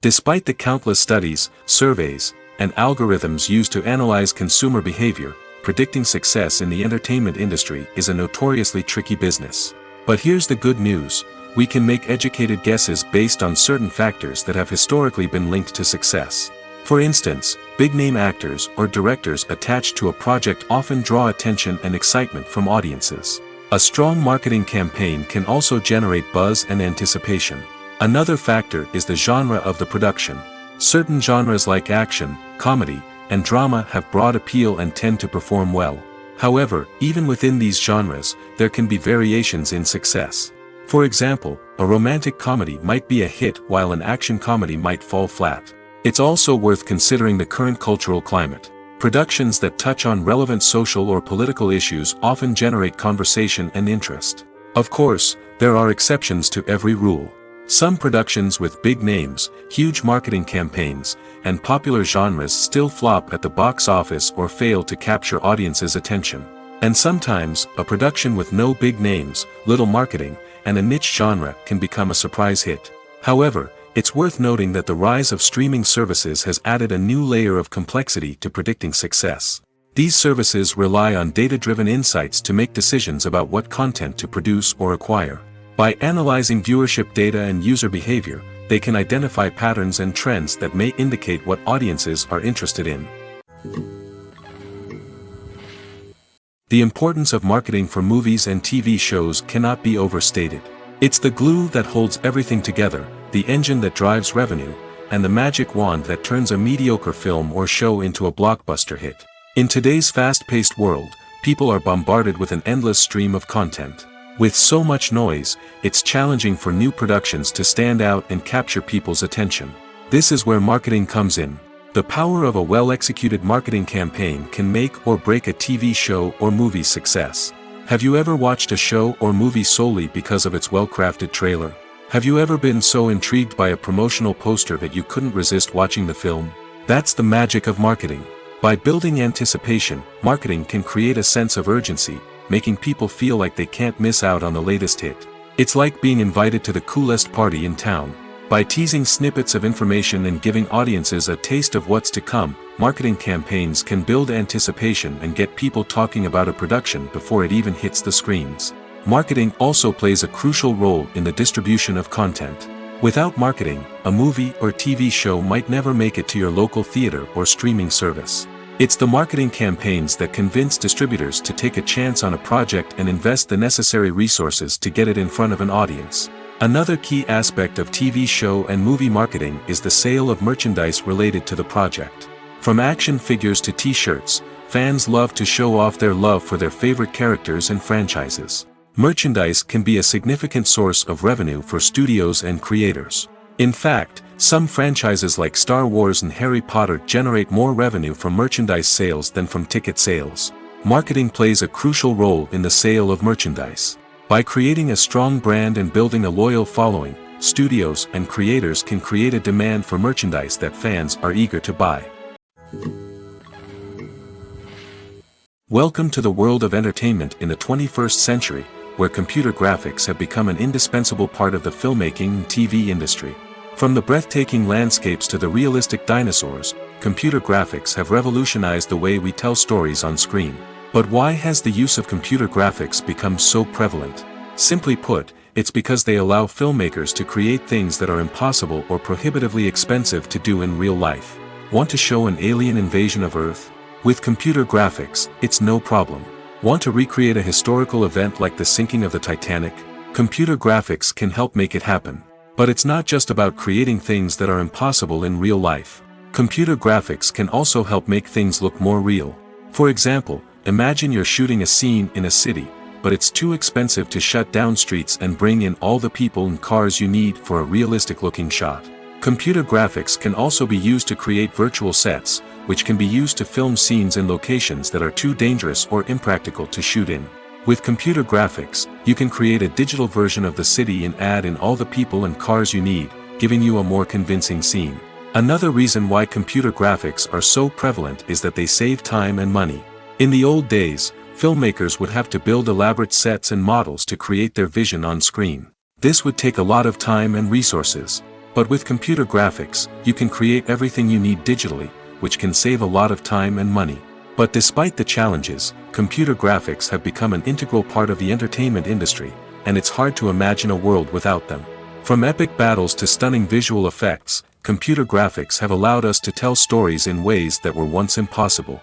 Despite the countless studies, surveys, and algorithms used to analyze consumer behavior, predicting success in the entertainment industry is a notoriously tricky business. But here's the good news: we can make educated guesses based on certain factors that have historically been linked to success. For instance, big-name actors or directors attached to a project often draw attention and excitement from audiences. A strong marketing campaign can also generate buzz and anticipation. Another factor is the genre of the production. Certain genres like action, comedy, and drama have broad appeal and tend to perform well. However, even within these genres, there can be variations in success. For example, a romantic comedy might be a hit while an action comedy might fall flat. It's also worth considering the current cultural climate. Productions that touch on relevant social or political issues often generate conversation and interest. Of course, there are exceptions to every rule. Some productions with big names, huge marketing campaigns, and popular genres still flop at the box office or fail to capture audiences' attention. And sometimes, a production with no big names, little marketing, and a niche genre can become a surprise hit. However, it's worth noting that the rise of streaming services has added a new layer of complexity to predicting success. These services rely on data-driven insights to make decisions about what content to produce or acquire. By analyzing viewership data and user behavior, they can identify patterns and trends that may indicate what audiences are interested in. The importance of marketing for movies and TV shows cannot be overstated. It's the glue that holds everything together, the engine that drives revenue, and the magic wand that turns a mediocre film or show into a blockbuster hit. In today's fast-paced world, people are bombarded with an endless stream of content. With so much noise, it's challenging for new productions to stand out and capture people's attention. This is where marketing comes in. The power of a well-executed marketing campaign can make or break a TV show or movie's success. Have you ever watched a show or movie solely because of its well-crafted trailer? Have you ever been so intrigued by a promotional poster that you couldn't resist watching the film? That's the magic of marketing. By building anticipation, marketing can create a sense of urgency, making people feel like they can't miss out on the latest hit. It's like being invited to the coolest party in town. By teasing snippets of information and giving audiences a taste of what's to come, marketing campaigns can build anticipation and get people talking about a production before it even hits the screens. Marketing also plays a crucial role in the distribution of content. Without marketing, a movie or TV show might never make it to your local theater or streaming service. It's the marketing campaigns that convince distributors to take a chance on a project and invest the necessary resources to get it in front of an audience. Another key aspect of TV show and movie marketing is the sale of merchandise related to the project. From action figures to t-shirts, fans love to show off their love for their favorite characters and franchises. Merchandise can be a significant source of revenue for studios and creators. In fact, some franchises like Star Wars and Harry Potter generate more revenue from merchandise sales than from ticket sales. Marketing plays a crucial role in the sale of merchandise. By creating a strong brand and building a loyal following, studios and creators can create a demand for merchandise that fans are eager to buy. Welcome to the world of entertainment in the 21st century, where computer graphics have become an indispensable part of the filmmaking and TV industry. From the breathtaking landscapes to the realistic dinosaurs, computer graphics have revolutionized the way we tell stories on screen. But why has the use of computer graphics become so prevalent? Simply put, it's because they allow filmmakers to create things that are impossible or prohibitively expensive to do in real life. Want to show an alien invasion of Earth? With computer graphics, it's no problem. Want to recreate a historical event like the sinking of the Titanic? Computer graphics can help make it happen. But it's not just about creating things that are impossible in real life. Computer graphics can also help make things look more real. For example, imagine you're shooting a scene in a city, but it's too expensive to shut down streets and bring in all the people and cars you need for a realistic-looking shot. Computer graphics can also be used to create virtual sets, which can be used to film scenes in locations that are too dangerous or impractical to shoot in. With computer graphics, you can create a digital version of the city and add in all the people and cars you need, giving you a more convincing scene. Another reason why computer graphics are so prevalent is that they save time and money. In the old days, filmmakers would have to build elaborate sets and models to create their vision on screen. This would take a lot of time and resources. But with computer graphics, you can create everything you need digitally, which can save a lot of time and money. But despite the challenges, computer graphics have become an integral part of the entertainment industry, and it's hard to imagine a world without them. From epic battles to stunning visual effects, computer graphics have allowed us to tell stories in ways that were once impossible.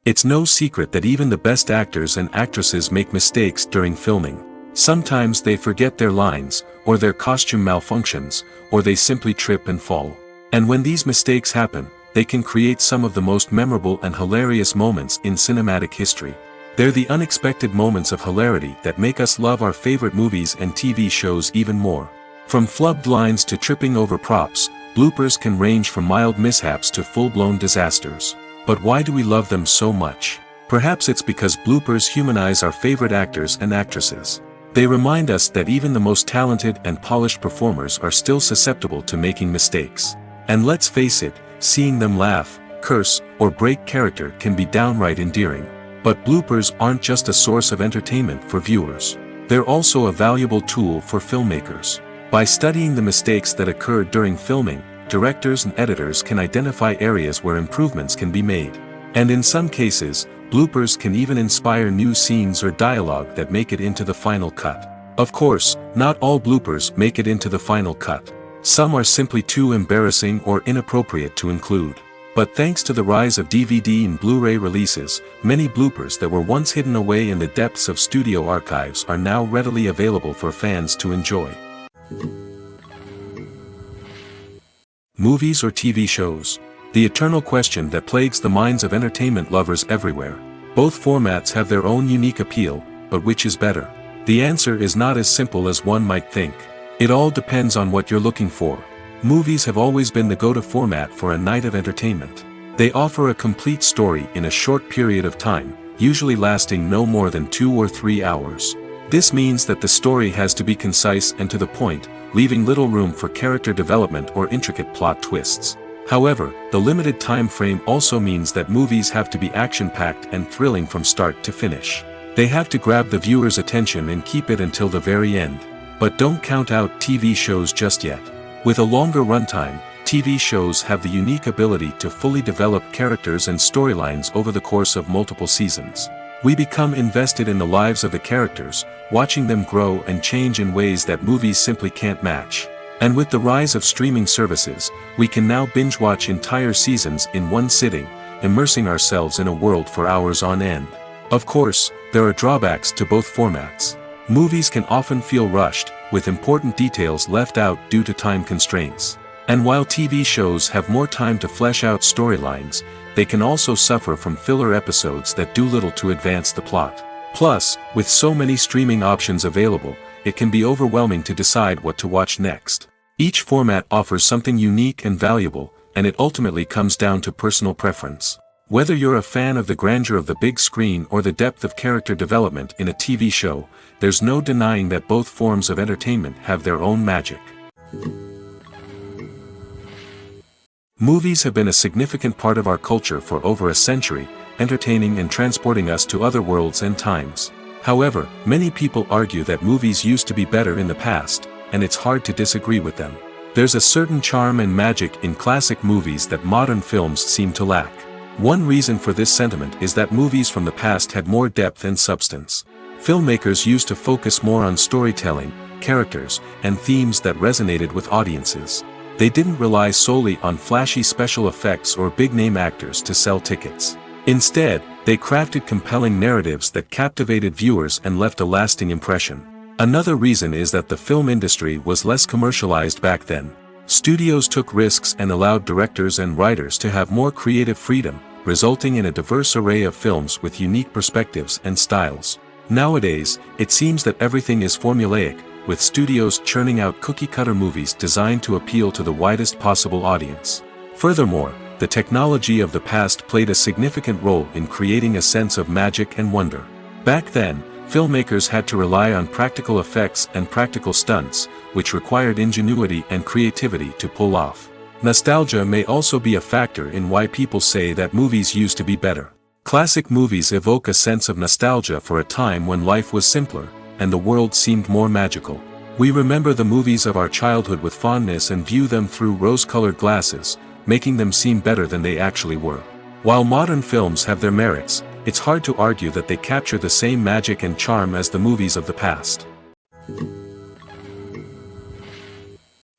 It's no secret that even the best actors and actresses make mistakes during filming. Sometimes they forget their lines, or their costume malfunctions, or they simply trip and fall. And when these mistakes happen, they can create some of the most memorable and hilarious moments in cinematic history. They're the unexpected moments of hilarity that make us love our favorite movies and TV shows even more. From flubbed lines to tripping over props, bloopers can range from mild mishaps to full-blown disasters. But why do we love them so much? Perhaps it's because bloopers humanize our favorite actors and actresses. They remind us that even the most talented and polished performers are still susceptible to making mistakes. And let's face it, seeing them laugh, curse, or break character can be downright endearing. But bloopers aren't just a source of entertainment for viewers. They're also a valuable tool for filmmakers. By studying the mistakes that occurred during filming, directors and editors can identify areas where improvements can be made. And in some cases, bloopers can even inspire new scenes or dialogue that make it into the final cut. Of course, not all bloopers make it into the final cut. Some are simply too embarrassing or inappropriate to include. But thanks to the rise of DVD and Blu-ray releases, many bloopers that were once hidden away in the depths of studio archives are now readily available for fans to enjoy. Movies or TV shows? The eternal question that plagues the minds of entertainment lovers everywhere. Both formats have their own unique appeal, but which is better? The answer is not as simple as one might think. It all depends on what you're looking for. Movies have always been the go-to format for a night of entertainment. They offer a complete story in a short period of time, usually lasting no more than 2 or 3 hours. This means that the story has to be concise and to the point, leaving little room for character development or intricate plot twists. However, the limited time frame also means that movies have to be action-packed and thrilling from start to finish. They have to grab the viewer's attention and keep it until the very end. But don't count out TV shows just yet. With a longer runtime, TV shows have the unique ability to fully develop characters and storylines over the course of multiple seasons. We become invested in the lives of the characters, watching them grow and change in ways that movies simply can't match. And with the rise of streaming services, we can now binge-watch entire seasons in one sitting, immersing ourselves in a world for hours on end. Of course, there are drawbacks to both formats. Movies can often feel rushed, with important details left out due to time constraints. And while TV shows have more time to flesh out storylines, they can also suffer from filler episodes that do little to advance the plot. Plus, with so many streaming options available, it can be overwhelming to decide what to watch next. Each format offers something unique and valuable, and it ultimately comes down to personal preference. Whether you're a fan of the grandeur of the big screen or the depth of character development in a TV show, there's no denying that both forms of entertainment have their own magic. Movies have been a significant part of our culture for over a century, entertaining and transporting us to other worlds and times. However, many people argue that movies used to be better in the past, and it's hard to disagree with them. There's a certain charm and magic in classic movies that modern films seem to lack. One reason for this sentiment is that movies from the past had more depth and substance. Filmmakers used to focus more on storytelling, characters, and themes that resonated with audiences. They didn't rely solely on flashy special effects or big-name actors to sell tickets. Instead, they crafted compelling narratives that captivated viewers and left a lasting impression. Another reason is that the film industry was less commercialized back then. Studios took risks and allowed directors and writers to have more creative freedom, resulting in a diverse array of films with unique perspectives and styles. Nowadays, it seems that everything is formulaic, with studios churning out cookie-cutter movies designed to appeal to the widest possible audience. Furthermore, the technology of the past played a significant role in creating a sense of magic and wonder. Back then, filmmakers had to rely on practical effects and practical stunts, which required ingenuity and creativity to pull off. Nostalgia may also be a factor in why people say that movies used to be better. Classic movies evoke a sense of nostalgia for a time when life was simpler, and the world seemed more magical. We remember the movies of our childhood with fondness and view them through rose-colored glasses, making them seem better than they actually were. While modern films have their merits, it's hard to argue that they capture the same magic and charm as the movies of the past.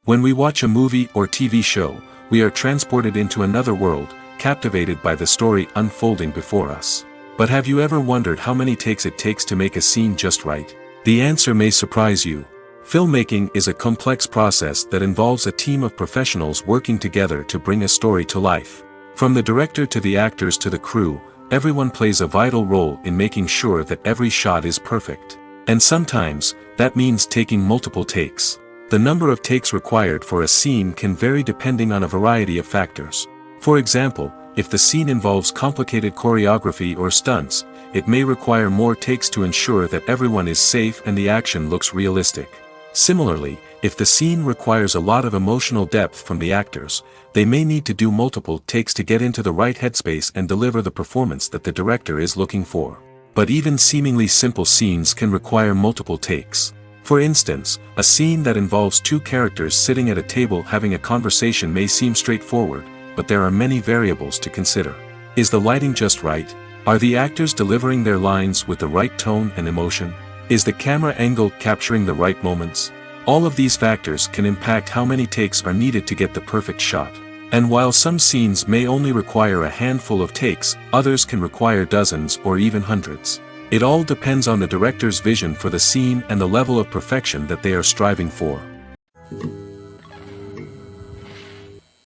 When we watch a movie or TV show, we are transported into another world, captivated by the story unfolding before us. But have you ever wondered how many takes it takes to make a scene just right? The answer may surprise you. Filmmaking is a complex process that involves a team of professionals working together to bring a story to life. From the director to the actors to the crew, everyone plays a vital role in making sure that every shot is perfect. And sometimes, that means taking multiple takes. The number of takes required for a scene can vary depending on a variety of factors. For example, if the scene involves complicated choreography or stunts, it may require more takes to ensure that everyone is safe and the action looks realistic. Similarly, if the scene requires a lot of emotional depth from the actors, they may need to do multiple takes to get into the right headspace and deliver the performance that the director is looking for. But even seemingly simple scenes can require multiple takes. For instance, a scene that involves two characters sitting at a table having a conversation may seem straightforward, but there are many variables to consider. Is the lighting just right? Are the actors delivering their lines with the right tone and emotion? Is the camera angle capturing the right moments? All of these factors can impact how many takes are needed to get the perfect shot. And while some scenes may only require a handful of takes, others can require dozens or even hundreds. It all depends on the director's vision for the scene and the level of perfection that they are striving for.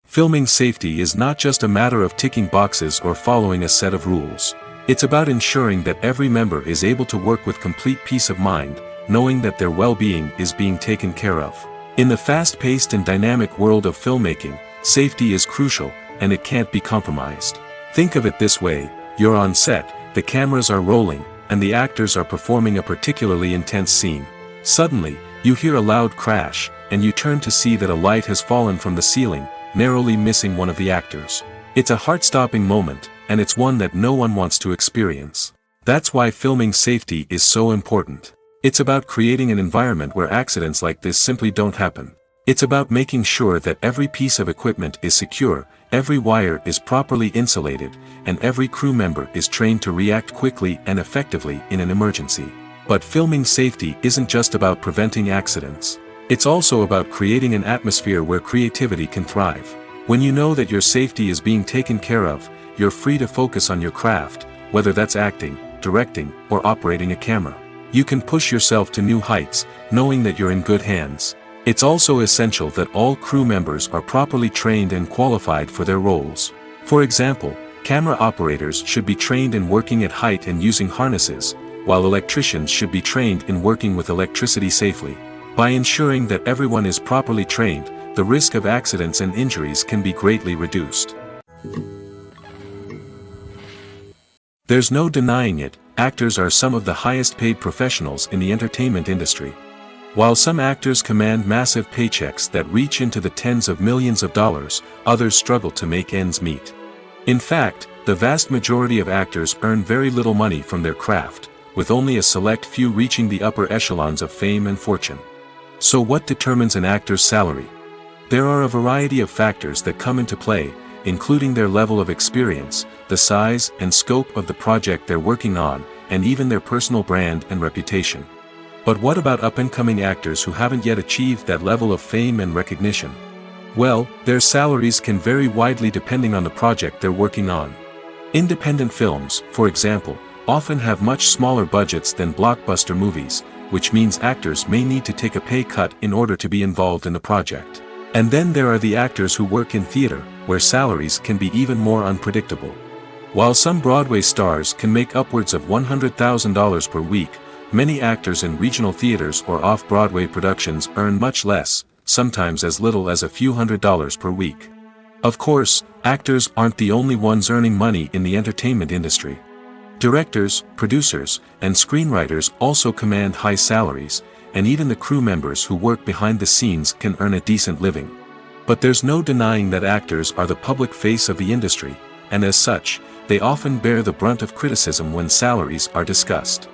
Filming safety is not just a matter of ticking boxes or following a set of rules. It's about ensuring that every member is able to work with complete peace of mind, knowing that their well-being is being taken care of. In the fast-paced and dynamic world of filmmaking, safety is crucial, and it can't be compromised. Think of it this way: you're on set, the cameras are rolling, and the actors are performing a particularly intense scene. Suddenly, you hear a loud crash, and you turn to see that a light has fallen from the ceiling, narrowly missing one of the actors. It's a heart-stopping moment, and it's one that no one wants to experience. That's why filming safety is so important. It's about creating an environment where accidents like this simply don't happen. It's about making sure that every piece of equipment is secure, every wire is properly insulated, and every crew member is trained to react quickly and effectively in an emergency. But filming safety isn't just about preventing accidents. It's also about creating an atmosphere where creativity can thrive. When you know that your safety is being taken care of, you're free to focus on your craft, whether that's acting, directing, or operating a camera. You can push yourself to new heights, knowing that you're in good hands. It's also essential that all crew members are properly trained and qualified for their roles. For example, camera operators should be trained in working at height and using harnesses, while electricians should be trained in working with electricity safely. By ensuring that everyone is properly trained, the risk of accidents and injuries can be greatly reduced. There's no denying it, actors are some of the highest paid professionals in the entertainment industry. While some actors command massive paychecks that reach into the tens of millions of dollars, others struggle to make ends meet. In fact, the vast majority of actors earn very little money from their craft, with only a select few reaching the upper echelons of fame and fortune. So what determines an actor's salary? There are a variety of factors that come into play, including their level of experience, the size and scope of the project they're working on, and even their personal brand and reputation. But what about up-and-coming actors who haven't yet achieved that level of fame and recognition? Well, their salaries can vary widely depending on the project they're working on. Independent films, for example, often have much smaller budgets than blockbuster movies, which means actors may need to take a pay cut in order to be involved in the project. And then there are the actors who work in theater, where salaries can be even more unpredictable. While some Broadway stars can make upwards of $100,000 per week, many actors in regional theaters or off-Broadway productions earn much less, sometimes as little as a few $100s per week. Of course, actors aren't the only ones earning money in the entertainment industry. Directors, producers, and screenwriters also command high salaries, and even the crew members who work behind the scenes can earn a decent living. But there's no denying that actors are the public face of the industry, and as such, they often bear the brunt of criticism when salaries are discussed.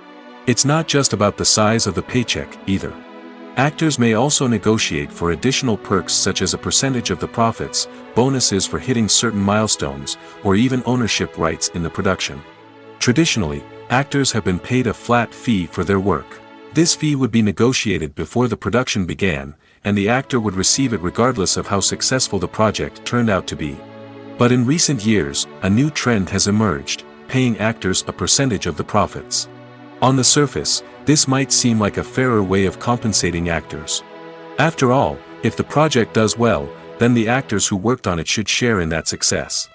It's not just about the size of the paycheck, either. Actors may also negotiate for additional perks such as a percentage of the profits, bonuses for hitting certain milestones, or even ownership rights in the production. Traditionally, actors have been paid a flat fee for their work. This fee would be negotiated before the production began, and the actor would receive it regardless of how successful the project turned out to be. But in recent years, a new trend has emerged, paying actors a percentage of the profits. On the surface, this might seem like a fairer way of compensating actors. After all, if the project does well, then the actors who worked on it should share in that success.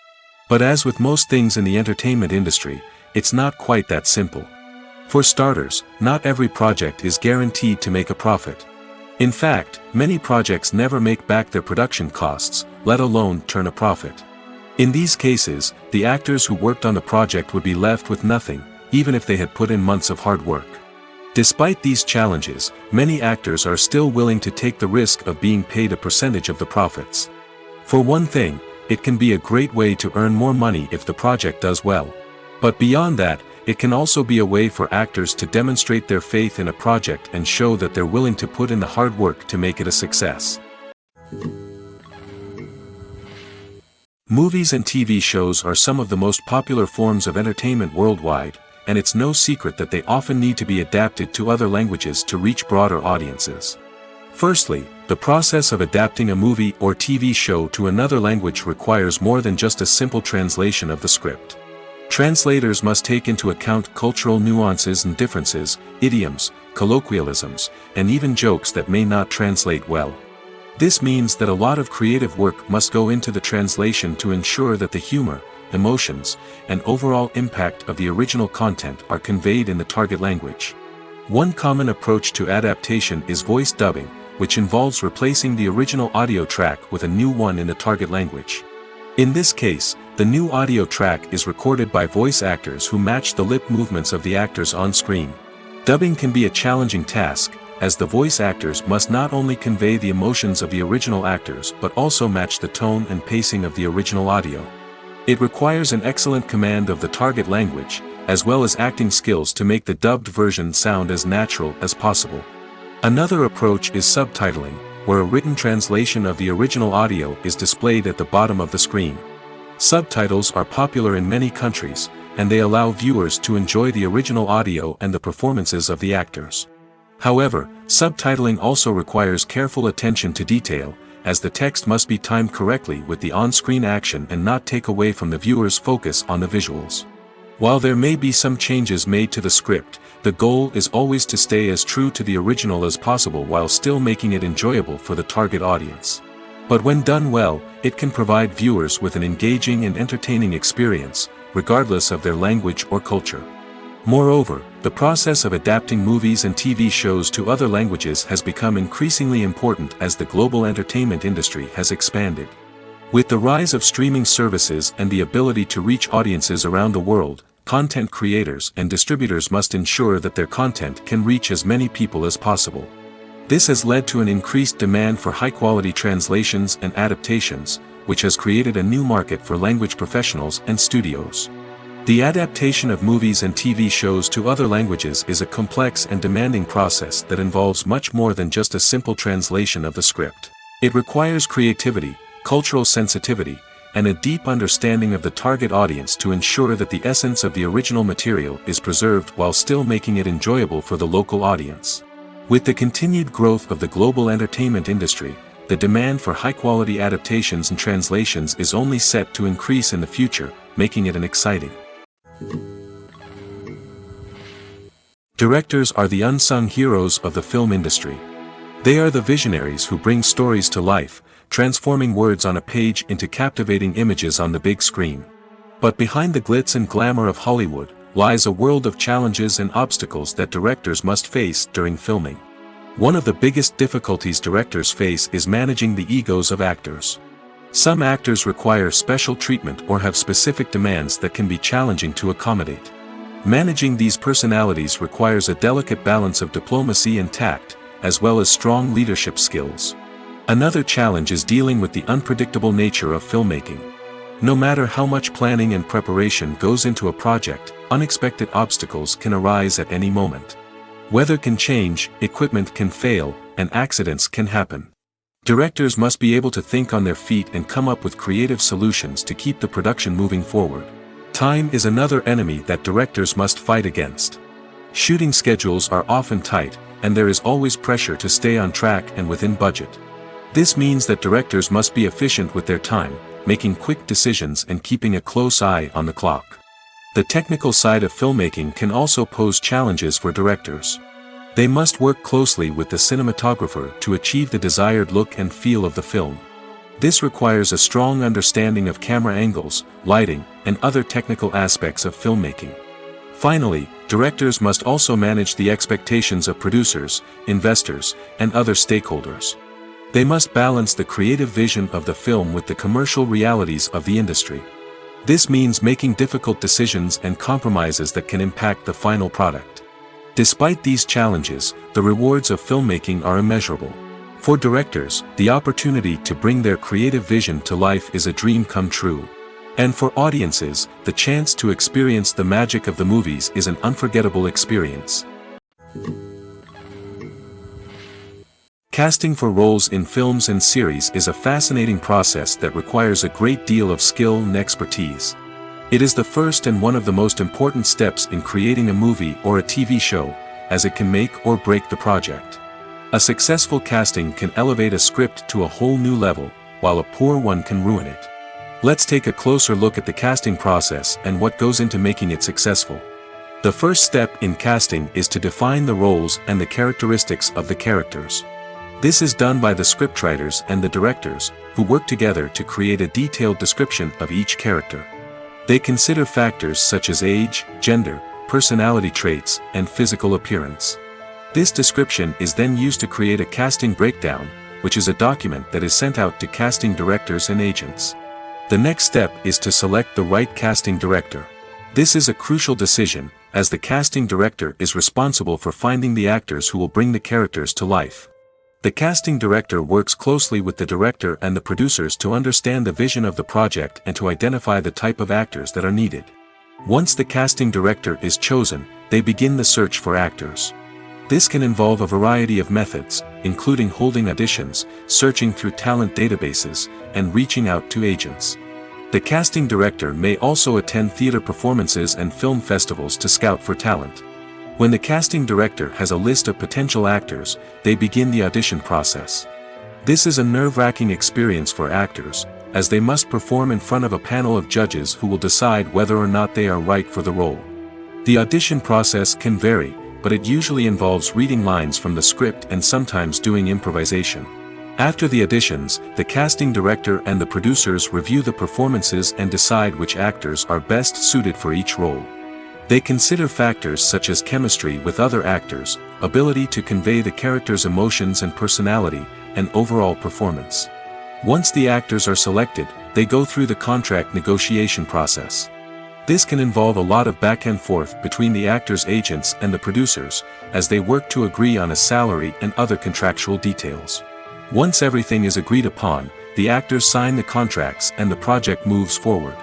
But as with most things in the entertainment industry, it's not quite that simple. For starters, not every project is guaranteed to make a profit. In fact, many projects never make back their production costs, let alone turn a profit. In these cases, the actors who worked on the project would be left with nothing, even if they had put in months of hard work. Despite these challenges, many actors are still willing to take the risk of being paid a percentage of the profits. For one thing, it can be a great way to earn more money if the project does well. But beyond that, it can also be a way for actors to demonstrate their faith in a project and show that they're willing to put in the hard work to make it a success. Movies and TV shows are some of the most popular forms of entertainment worldwide, and it's no secret that they often need to be adapted to other languages to reach broader audiences. Firstly, the process of adapting a movie or TV show to another language requires more than just a simple translation of the script. Translators must take into account cultural nuances and differences, idioms, colloquialisms, and even jokes that may not translate well. This means that a lot of creative work must go into the translation to ensure that the humor, emotions, and overall impact of the original content are conveyed in the target language. One common approach to adaptation is voice dubbing, which involves replacing the original audio track with a new one in the target language. In this case, the new audio track is recorded by voice actors who match the lip movements of the actors on screen. Dubbing can be a challenging task, as the voice actors must not only convey the emotions of the original actors but also match the tone and pacing of the original audio. It requires an excellent command of the target language, as well as acting skills to make the dubbed version sound as natural as possible. Another approach is subtitling, where a written translation of the original audio is displayed at the bottom of the screen. Subtitles are popular in many countries, and they allow viewers to enjoy the original audio and the performances of the actors. However, subtitling also requires careful attention to detail, as the text must be timed correctly with the on-screen action and not take away from the viewer's focus on the visuals. While there may be some changes made to the script, the goal is always to stay as true to the original as possible while still making it enjoyable for the target audience. But when done well, it can provide viewers with an engaging and entertaining experience, regardless of their language or culture. Moreover, the process of adapting movies and TV shows to other languages has become increasingly important as the global entertainment industry has expanded. With the rise of streaming services and the ability to reach audiences around the world, content creators and distributors must ensure that their content can reach as many people as possible. This has led to an increased demand for high-quality translations and adaptations, which has created a new market for language professionals and studios. The adaptation of movies and TV shows to other languages is a complex and demanding process that involves much more than just a simple translation of the script. It requires creativity, cultural sensitivity, and a deep understanding of the target audience to ensure that the essence of the original material is preserved while still making it enjoyable for the local audience. With the continued growth of the global entertainment industry, the demand for high-quality adaptations and translations is only set to increase in the future, making it an exciting. Directors are the unsung heroes of the film industry. They are the visionaries who bring stories to life, transforming words on a page into captivating images on the big screen. But behind the glitz and glamour of Hollywood, lies a world of challenges and obstacles that directors must face during filming. One of the biggest difficulties directors face is managing the egos of actors. Some actors require special treatment or have specific demands that can be challenging to accommodate. Managing these personalities requires a delicate balance of diplomacy and tact, as well as strong leadership skills. Another challenge is dealing with the unpredictable nature of filmmaking. No matter how much planning and preparation goes into a project, unexpected obstacles can arise at any moment. Weather can change, equipment can fail, and accidents can happen. Directors must be able to think on their feet and come up with creative solutions to keep the production moving forward. Time is another enemy that directors must fight against. Shooting schedules are often tight, and there is always pressure to stay on track and within budget. This means that directors must be efficient with their time, making quick decisions and keeping a close eye on the clock. The technical side of filmmaking can also pose challenges for directors. They must work closely with the cinematographer to achieve the desired look and feel of the film. This requires a strong understanding of camera angles, lighting, and other technical aspects of filmmaking. Finally, directors must also manage the expectations of producers, investors, and other stakeholders. They must balance the creative vision of the film with the commercial realities of the industry. This means making difficult decisions and compromises that can impact the final product. Despite these challenges, the rewards of filmmaking are immeasurable. For directors, the opportunity to bring their creative vision to life is a dream come true. And for audiences, the chance to experience the magic of the movies is an unforgettable experience. Casting for roles in films and series is a fascinating process that requires a great deal of skill and expertise. It is the first and one of the most important steps in creating a movie or a TV show, as it can make or break the project. A successful casting can elevate a script to a whole new level, while a poor one can ruin it. Let's take a closer look at the casting process and what goes into making it successful. The first step in casting is to define the roles and the characteristics of the characters. This is done by the scriptwriters and the directors, who work together to create a detailed description of each character. They consider factors such as age, gender, personality traits, and physical appearance. This description is then used to create a casting breakdown, which is a document that is sent out to casting directors and agents. The next step is to select the right casting director. This is a crucial decision, as the casting director is responsible for finding the actors who will bring the characters to life. The casting director works closely with the director and the producers to understand the vision of the project and to identify the type of actors that are needed. Once the casting director is chosen, they begin the search for actors. This can involve a variety of methods, including holding auditions, searching through talent databases, and reaching out to agents. The casting director may also attend theater performances and film festivals to scout for talent. When the casting director has a list of potential actors, they begin the audition process. This is a nerve-wracking experience for actors, as they must perform in front of a panel of judges who will decide whether or not they are right for the role. The audition process can vary, but it usually involves reading lines from the script and sometimes doing improvisation. After the auditions, the casting director and the producers review the performances and decide which actors are best suited for each role. They consider factors such as chemistry with other actors, ability to convey the character's emotions and personality, and overall performance. Once the actors are selected, they go through the contract negotiation process. This can involve a lot of back and forth between the actors' agents and the producers, as they work to agree on a salary and other contractual details. Once everything is agreed upon, the actors sign the contracts and the project moves forward.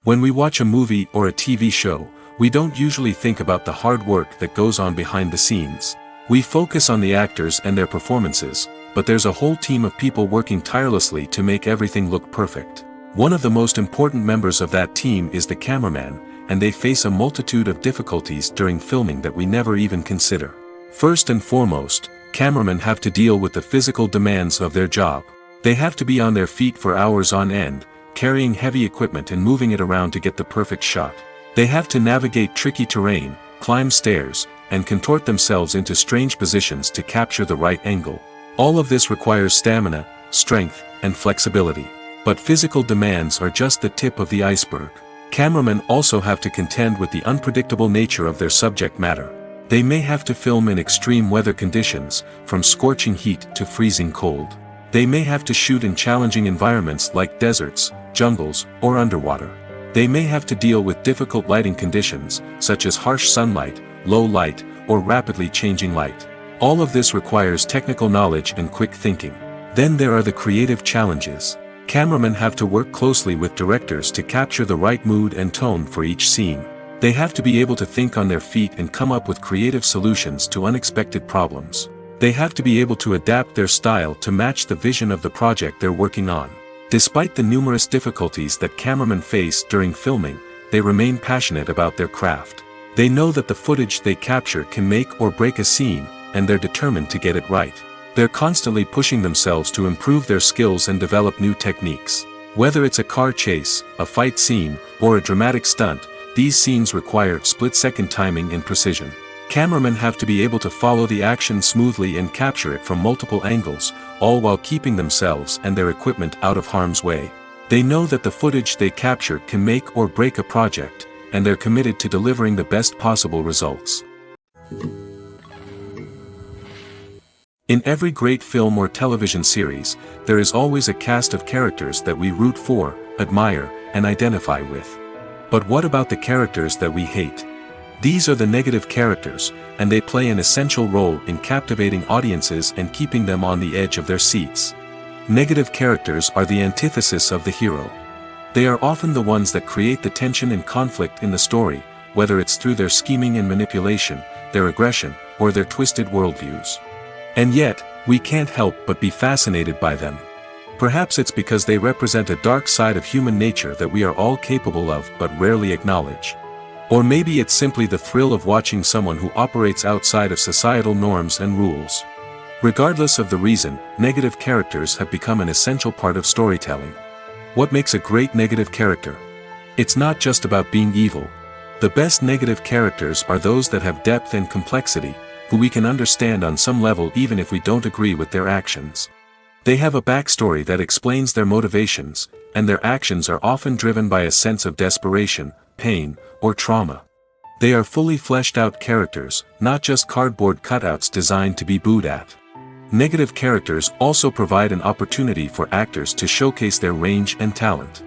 When we watch a movie or a TV show, we don't usually think about the hard work that goes on behind the scenes. We focus on the actors and their performances, but there's a whole team of people working tirelessly to make everything look perfect. One of the most important members of that team is the cameraman, and they face a multitude of difficulties during filming that we never even consider. First and foremost, cameramen have to deal with the physical demands of their job. They have to be on their feet for hours on end, carrying heavy equipment and moving it around to get the perfect shot. They have to navigate tricky terrain, climb stairs, and contort themselves into strange positions to capture the right angle. All of this requires stamina, strength, and flexibility. But physical demands are just the tip of the iceberg. Cameramen also have to contend with the unpredictable nature of their subject matter. They may have to film in extreme weather conditions, from scorching heat to freezing cold. They may have to shoot in challenging environments like deserts, jungles, or underwater. They may have to deal with difficult lighting conditions, such as harsh sunlight, low light, or rapidly changing light. All of this requires technical knowledge and quick thinking. Then there are the creative challenges. Cameramen have to work closely with directors to capture the right mood and tone for each scene. They have to be able to think on their feet and come up with creative solutions to unexpected problems. They have to be able to adapt their style to match the vision of the project they're working on. Despite the numerous difficulties that cameramen face during filming, they remain passionate about their craft. They know that the footage they capture can make or break a scene, and they're determined to get it right. They're constantly pushing themselves to improve their skills and develop new techniques. Whether it's a car chase, a fight scene, or a dramatic stunt, these scenes require split-second timing and precision. Cameramen have to be able to follow the action smoothly and capture it from multiple angles, all while keeping themselves and their equipment out of harm's way. They know that the footage they capture can make or break a project, and they're committed to delivering the best possible results. In every great film or television series, there is always a cast of characters that we root for, admire, and identify with. But what about the characters that we hate? These are the negative characters, and they play an essential role in captivating audiences and keeping them on the edge of their seats. Negative characters are the antithesis of the hero. They are often the ones that create the tension and conflict in the story, whether it's through their scheming and manipulation, their aggression, or their twisted worldviews. And yet, we can't help but be fascinated by them. Perhaps it's because they represent a dark side of human nature that we are all capable of but rarely acknowledge. Or maybe it's simply the thrill of watching someone who operates outside of societal norms and rules. Regardless of the reason, negative characters have become an essential part of storytelling. What makes a great negative character? It's not just about being evil. The best negative characters are those that have depth and complexity, who we can understand on some level even if we don't agree with their actions. They have a backstory that explains their motivations, and their actions are often driven by a sense of desperation, pain, or trauma. They are fully fleshed out characters, not just cardboard cutouts designed to be booed at. Negative characters also provide an opportunity for actors to showcase their range and talent.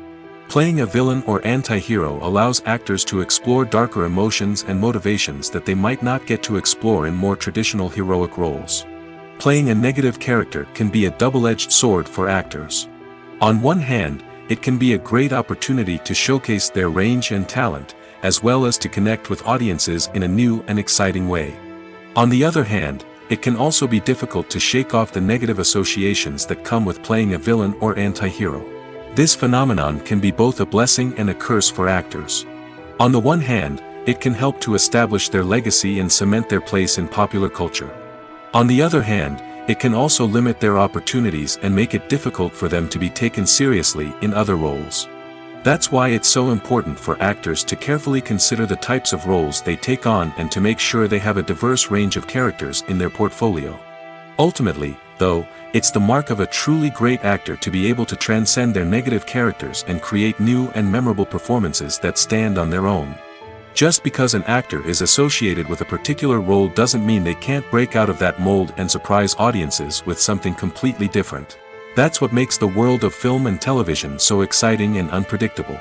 Playing a villain or anti-hero allows actors to explore darker emotions and motivations that they might not get to explore in more traditional heroic roles. Playing a negative character can be a double-edged sword for actors. On one hand, it can be a great opportunity to showcase their range and talent, as well as to connect with audiences in a new and exciting way. On the other hand, it can also be difficult to shake off the negative associations that come with playing a villain or anti-hero. This phenomenon can be both a blessing and a curse for actors. On the one hand, it can help to establish their legacy and cement their place in popular culture. On the other hand, it can also limit their opportunities and make it difficult for them to be taken seriously in other roles. That's why it's so important for actors to carefully consider the types of roles they take on and to make sure they have a diverse range of characters in their portfolio. Ultimately, though, it's the mark of a truly great actor to be able to transcend their negative characters and create new and memorable performances that stand on their own. Just because an actor is associated with a particular role doesn't mean they can't break out of that mold and surprise audiences with something completely different. That's what makes the world of film and television so exciting and unpredictable.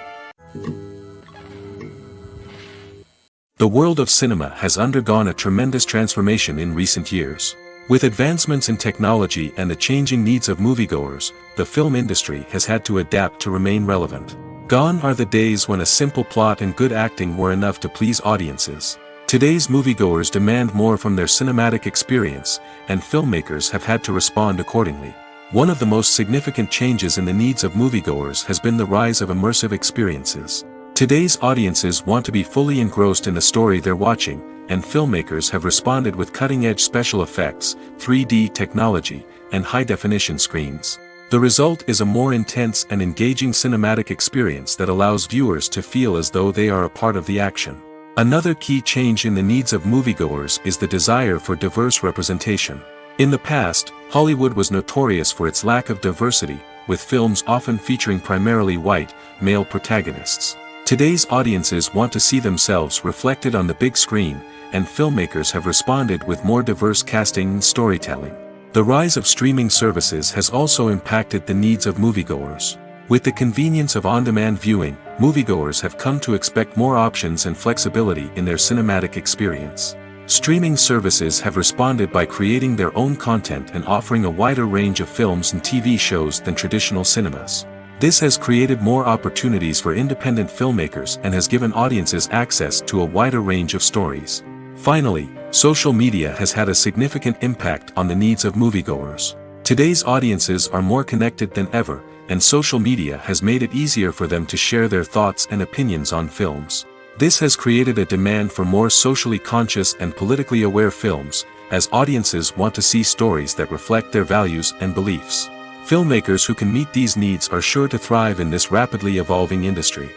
The world of cinema has undergone a tremendous transformation in recent years. With advancements in technology and the changing needs of moviegoers, the film industry has had to adapt to remain relevant. Gone are the days when a simple plot and good acting were enough to please audiences. Today's moviegoers demand more from their cinematic experience, and filmmakers have had to respond accordingly. One of the most significant changes in the needs of moviegoers has been the rise of immersive experiences. Today's audiences want to be fully engrossed in the story they're watching, and filmmakers have responded with cutting-edge special effects, 3D technology, and high-definition screens. The result is a more intense and engaging cinematic experience that allows viewers to feel as though they are a part of the action. Another key change in the needs of moviegoers is the desire for diverse representation. In the past, Hollywood was notorious for its lack of diversity, with films often featuring primarily white, male protagonists. Today's audiences want to see themselves reflected on the big screen, and filmmakers have responded with more diverse casting and storytelling. The rise of streaming services has also impacted the needs of moviegoers. With the convenience of on-demand viewing, moviegoers have come to expect more options and flexibility in their cinematic experience. Streaming services have responded by creating their own content and offering a wider range of films and TV shows than traditional cinemas. This has created more opportunities for independent filmmakers and has given audiences access to a wider range of stories. Finally, social media has had a significant impact on the needs of moviegoers. Today's audiences are more connected than ever, and social media has made it easier for them to share their thoughts and opinions on films. This has created a demand for more socially conscious and politically aware films, as audiences want to see stories that reflect their values and beliefs. Filmmakers who can meet these needs are sure to thrive in this rapidly evolving industry.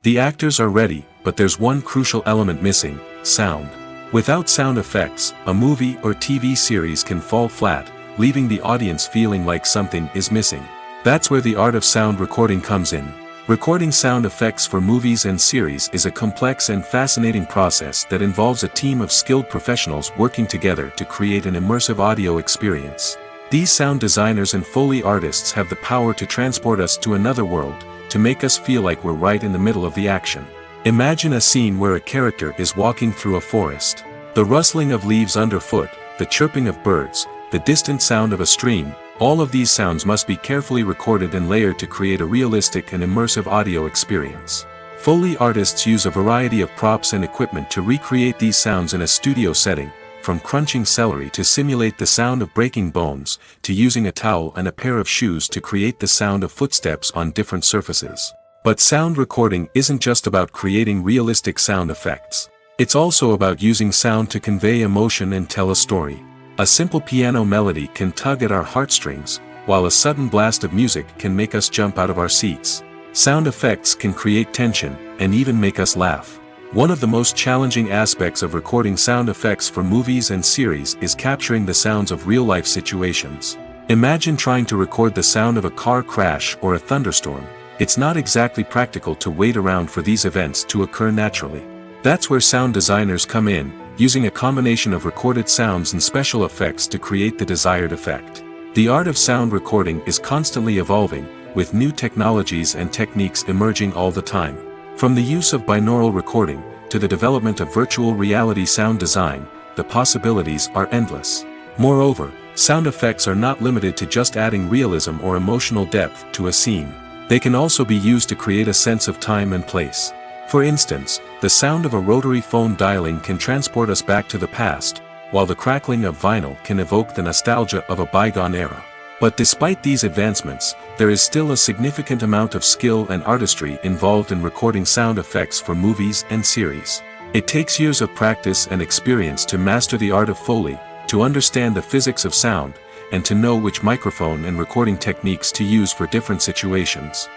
The actors are ready, but there's one crucial element missing: sound. Without sound effects, a movie or TV series can fall flat, leaving the audience feeling like something is missing. That's where the art of sound recording comes in. Recording sound effects for movies and series is a complex and fascinating process that involves a team of skilled professionals working together to create an immersive audio experience. These sound designers and Foley artists have the power to transport us to another world, to make us feel like we're right in the middle of the action. Imagine a scene where a character is walking through a forest. The rustling of leaves underfoot, the chirping of birds, the distant sound of a stream, all of these sounds must be carefully recorded and layered to create a realistic and immersive audio experience. Foley artists use a variety of props and equipment to recreate these sounds in a studio setting, from crunching celery to simulate the sound of breaking bones, to using a towel and a pair of shoes to create the sound of footsteps on different surfaces. But sound recording isn't just about creating realistic sound effects. It's also about using sound to convey emotion and tell a story. A simple piano melody can tug at our heartstrings, while a sudden blast of music can make us jump out of our seats. Sound effects can create tension, and even make us laugh. One of the most challenging aspects of recording sound effects for movies and series is capturing the sounds of real-life situations. Imagine trying to record the sound of a car crash or a thunderstorm. It's not exactly practical to wait around for these events to occur naturally. That's where sound designers come in, using a combination of recorded sounds and special effects to create the desired effect. The art of sound recording is constantly evolving, with new technologies and techniques emerging all the time. From the use of binaural recording, to the development of virtual reality sound design, the possibilities are endless. Moreover, sound effects are not limited to just adding realism or emotional depth to a scene. They can also be used to create a sense of time and place. For instance, the sound of a rotary phone dialing can transport us back to the past, while the crackling of vinyl can evoke the nostalgia of a bygone era. But despite these advancements, there is still a significant amount of skill and artistry involved in recording sound effects for movies and series. It takes years of practice and experience to master the art of Foley, to understand the physics of sound, and to know which microphone and recording techniques to use for different situations.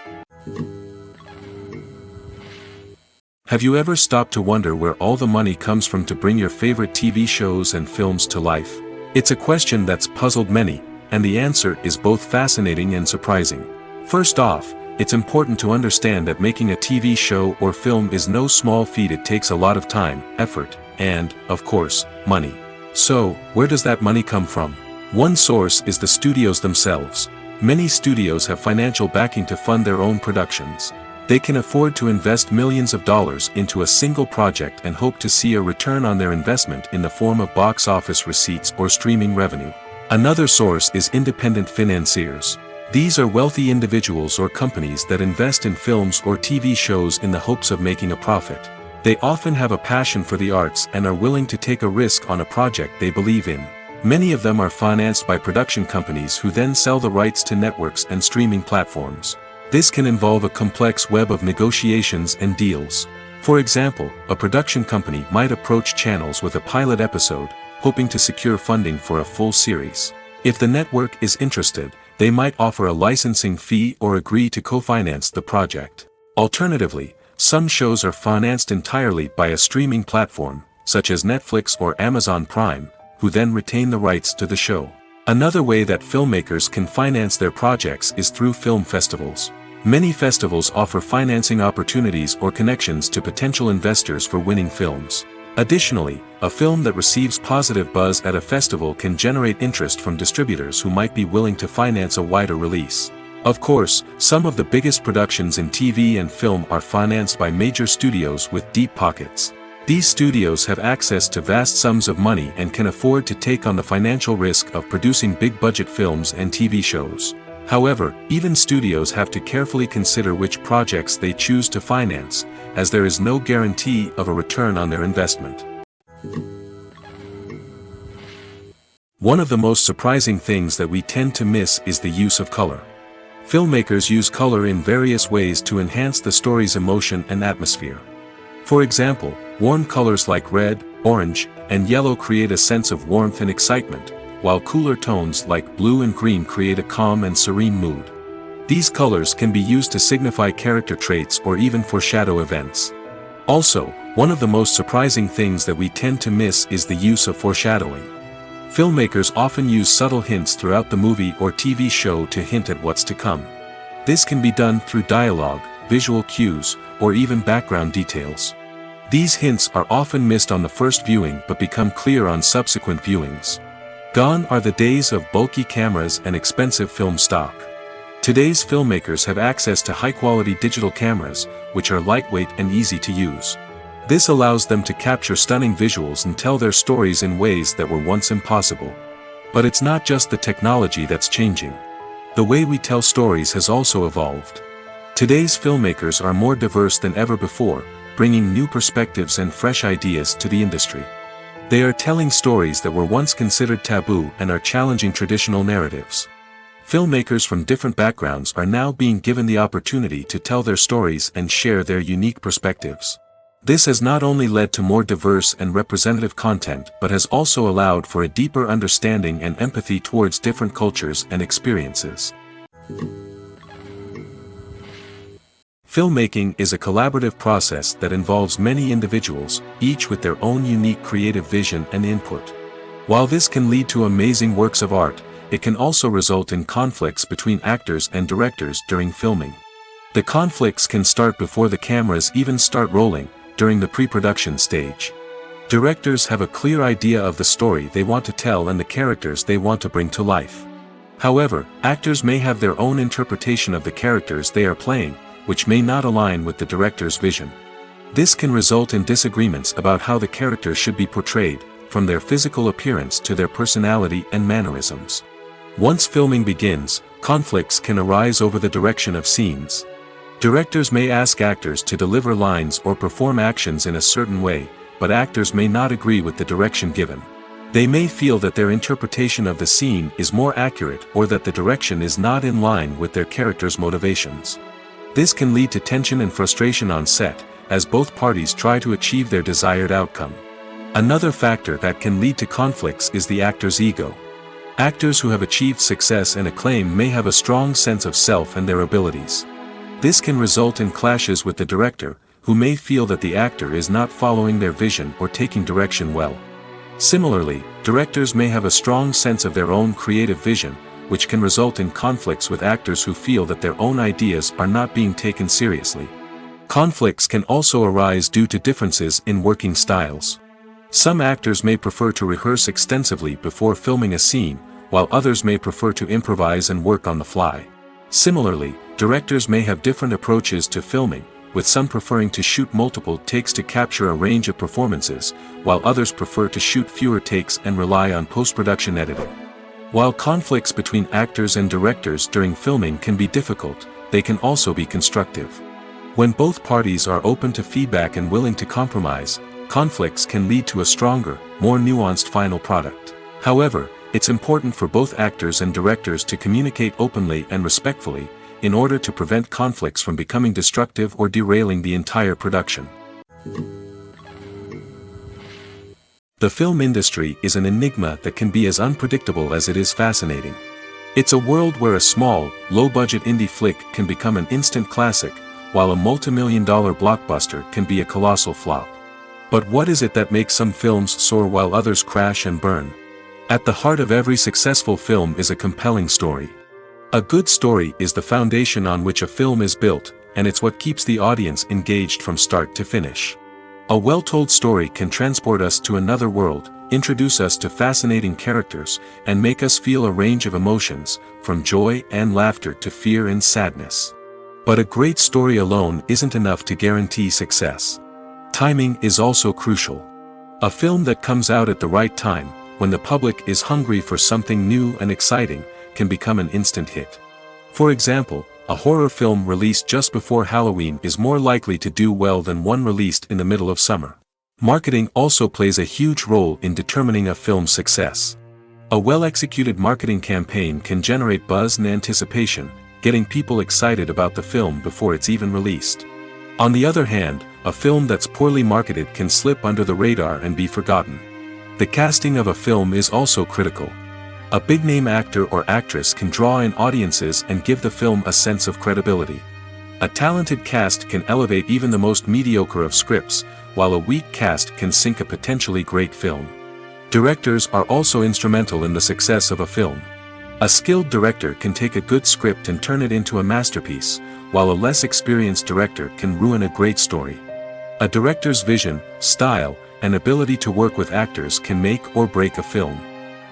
Have you ever stopped to wonder where all the money comes from to bring your favorite TV shows and films to life? It's a question that's puzzled many, and the answer is both fascinating and surprising. First off, it's important to understand that making a TV show or film is no small feat. It takes a lot of time, effort, and, of course, money. So, where does that money come from? One source is the studios themselves. Many studios have financial backing to fund their own productions. They can afford to invest millions of dollars into a single project and hope to see a return on their investment in the form of box office receipts or streaming revenue. Another source is independent financiers. These are wealthy individuals or companies that invest in films or TV shows in the hopes of making a profit. They often have a passion for the arts and are willing to take a risk on a project they believe in. Many of them are financed by production companies who then sell the rights to networks and streaming platforms. This can involve a complex web of negotiations and deals. For example, a production company might approach channels with a pilot episode, hoping to secure funding for a full series. If the network is interested, they might offer a licensing fee or agree to co-finance the project. Alternatively, some shows are financed entirely by a streaming platform, such as Netflix or Amazon Prime, who then retain the rights to the show. Another way that filmmakers can finance their projects is through film festivals. Many festivals offer financing opportunities or connections to potential investors for winning films. Additionally, a film that receives positive buzz at a festival can generate interest from distributors who might be willing to finance a wider release. Of course, some of the biggest productions in TV and film are financed by major studios with deep pockets. These studios have access to vast sums of money and can afford to take on the financial risk of producing big-budget films and TV shows. However, even studios have to carefully consider which projects they choose to finance, as there is no guarantee of a return on their investment. One of the most surprising things that we tend to miss is the use of color. Filmmakers use color in various ways to enhance the story's emotion and atmosphere. For example, warm colors like red, orange, and yellow create a sense of warmth and excitement, while cooler tones like blue and green create a calm and serene mood. These colors can be used to signify character traits or even foreshadow events. Also, one of the most surprising things that we tend to miss is the use of foreshadowing. Filmmakers often use subtle hints throughout the movie or TV show to hint at what's to come. This can be done through dialogue, visual cues, or even background details. These hints are often missed on the first viewing but become clear on subsequent viewings. Gone are the days of bulky cameras and expensive film stock. Today's filmmakers have access to high-quality digital cameras, which are lightweight and easy to use. This allows them to capture stunning visuals and tell their stories in ways that were once impossible. But it's not just the technology that's changing. The way we tell stories has also evolved. Today's filmmakers are more diverse than ever before, bringing new perspectives and fresh ideas to the industry. They are telling stories that were once considered taboo and are challenging traditional narratives. Filmmakers from different backgrounds are now being given the opportunity to tell their stories and share their unique perspectives. This has not only led to more diverse and representative content but has also allowed for a deeper understanding and empathy towards different cultures and experiences. Filmmaking is a collaborative process that involves many individuals, each with their own unique creative vision and input. While this can lead to amazing works of art, it can also result in conflicts between actors and directors during filming. The conflicts can start before the cameras even start rolling, during the pre-production stage. Directors have a clear idea of the story they want to tell and the characters they want to bring to life. However, actors may have their own interpretation of the characters they are playing, which may not align with the director's vision. This can result in disagreements about how the characters should be portrayed, from their physical appearance to their personality and mannerisms. Once filming begins, conflicts can arise over the direction of scenes. Directors may ask actors to deliver lines or perform actions in a certain way, but actors may not agree with the direction given. They may feel that their interpretation of the scene is more accurate or that the direction is not in line with their character's motivations. This can lead to tension and frustration on set, as both parties try to achieve their desired outcome. Another factor that can lead to conflicts is the actor's ego. Actors who have achieved success and acclaim may have a strong sense of self and their abilities. This can result in clashes with the director, who may feel that the actor is not following their vision or taking direction well. Similarly, directors may have a strong sense of their own creative vision, which can result in conflicts with actors who feel that their own ideas are not being taken seriously. Conflicts can also arise due to differences in working styles. Some actors may prefer to rehearse extensively before filming a scene, while others may prefer to improvise and work on the fly. Similarly, directors may have different approaches to filming, with some preferring to shoot multiple takes to capture a range of performances, while others prefer to shoot fewer takes and rely on post-production editing. While conflicts between actors and directors during filming can be difficult, they can also be constructive. When both parties are open to feedback and willing to compromise, conflicts can lead to a stronger, more nuanced final product. However, it's important for both actors and directors to communicate openly and respectfully, in order to prevent conflicts from becoming destructive or derailing the entire production. The film industry is an enigma that can be as unpredictable as it is fascinating. It's a world where a small, low-budget indie flick can become an instant classic, while a multi-million-dollar blockbuster can be a colossal flop. But what is it that makes some films soar while others crash and burn? At the heart of every successful film is a compelling story. A good story is the foundation on which a film is built, and it's what keeps the audience engaged from start to finish. A well-told story can transport us to another world, introduce us to fascinating characters, and make us feel a range of emotions, from joy and laughter to fear and sadness. But a great story alone isn't enough to guarantee success. Timing is also crucial. A film that comes out at the right time, when the public is hungry for something new and exciting, can become an instant hit. For example, a horror film released just before Halloween is more likely to do well than one released in the middle of summer. Marketing also plays a huge role in determining a film's success. A well-executed marketing campaign can generate buzz and anticipation, getting people excited about the film before it's even released. On the other hand, a film that's poorly marketed can slip under the radar and be forgotten. The casting of a film is also critical. A big-name actor or actress can draw in audiences and give the film a sense of credibility. A talented cast can elevate even the most mediocre of scripts, while a weak cast can sink a potentially great film. Directors are also instrumental in the success of a film. A skilled director can take a good script and turn it into a masterpiece, while a less experienced director can ruin a great story. A director's vision, style, and ability to work with actors can make or break a film.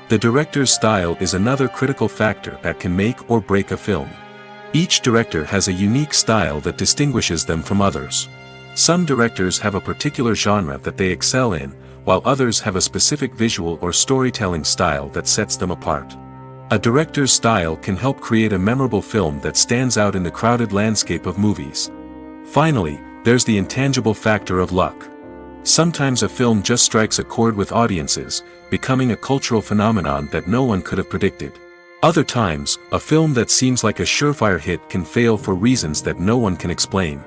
The director's style is another critical factor that can make or break a film. Each director has a unique style that distinguishes them from others. Some directors have a particular genre that they excel in, while others have a specific visual or storytelling style that sets them apart. A director's style can help create a memorable film that stands out in the crowded landscape of movies. Finally, there's the intangible factor of luck. Sometimes a film just strikes a chord with audiences, becoming a cultural phenomenon that no one could have predicted. Other times, a film that seems like a surefire hit can fail for reasons that no one can explain.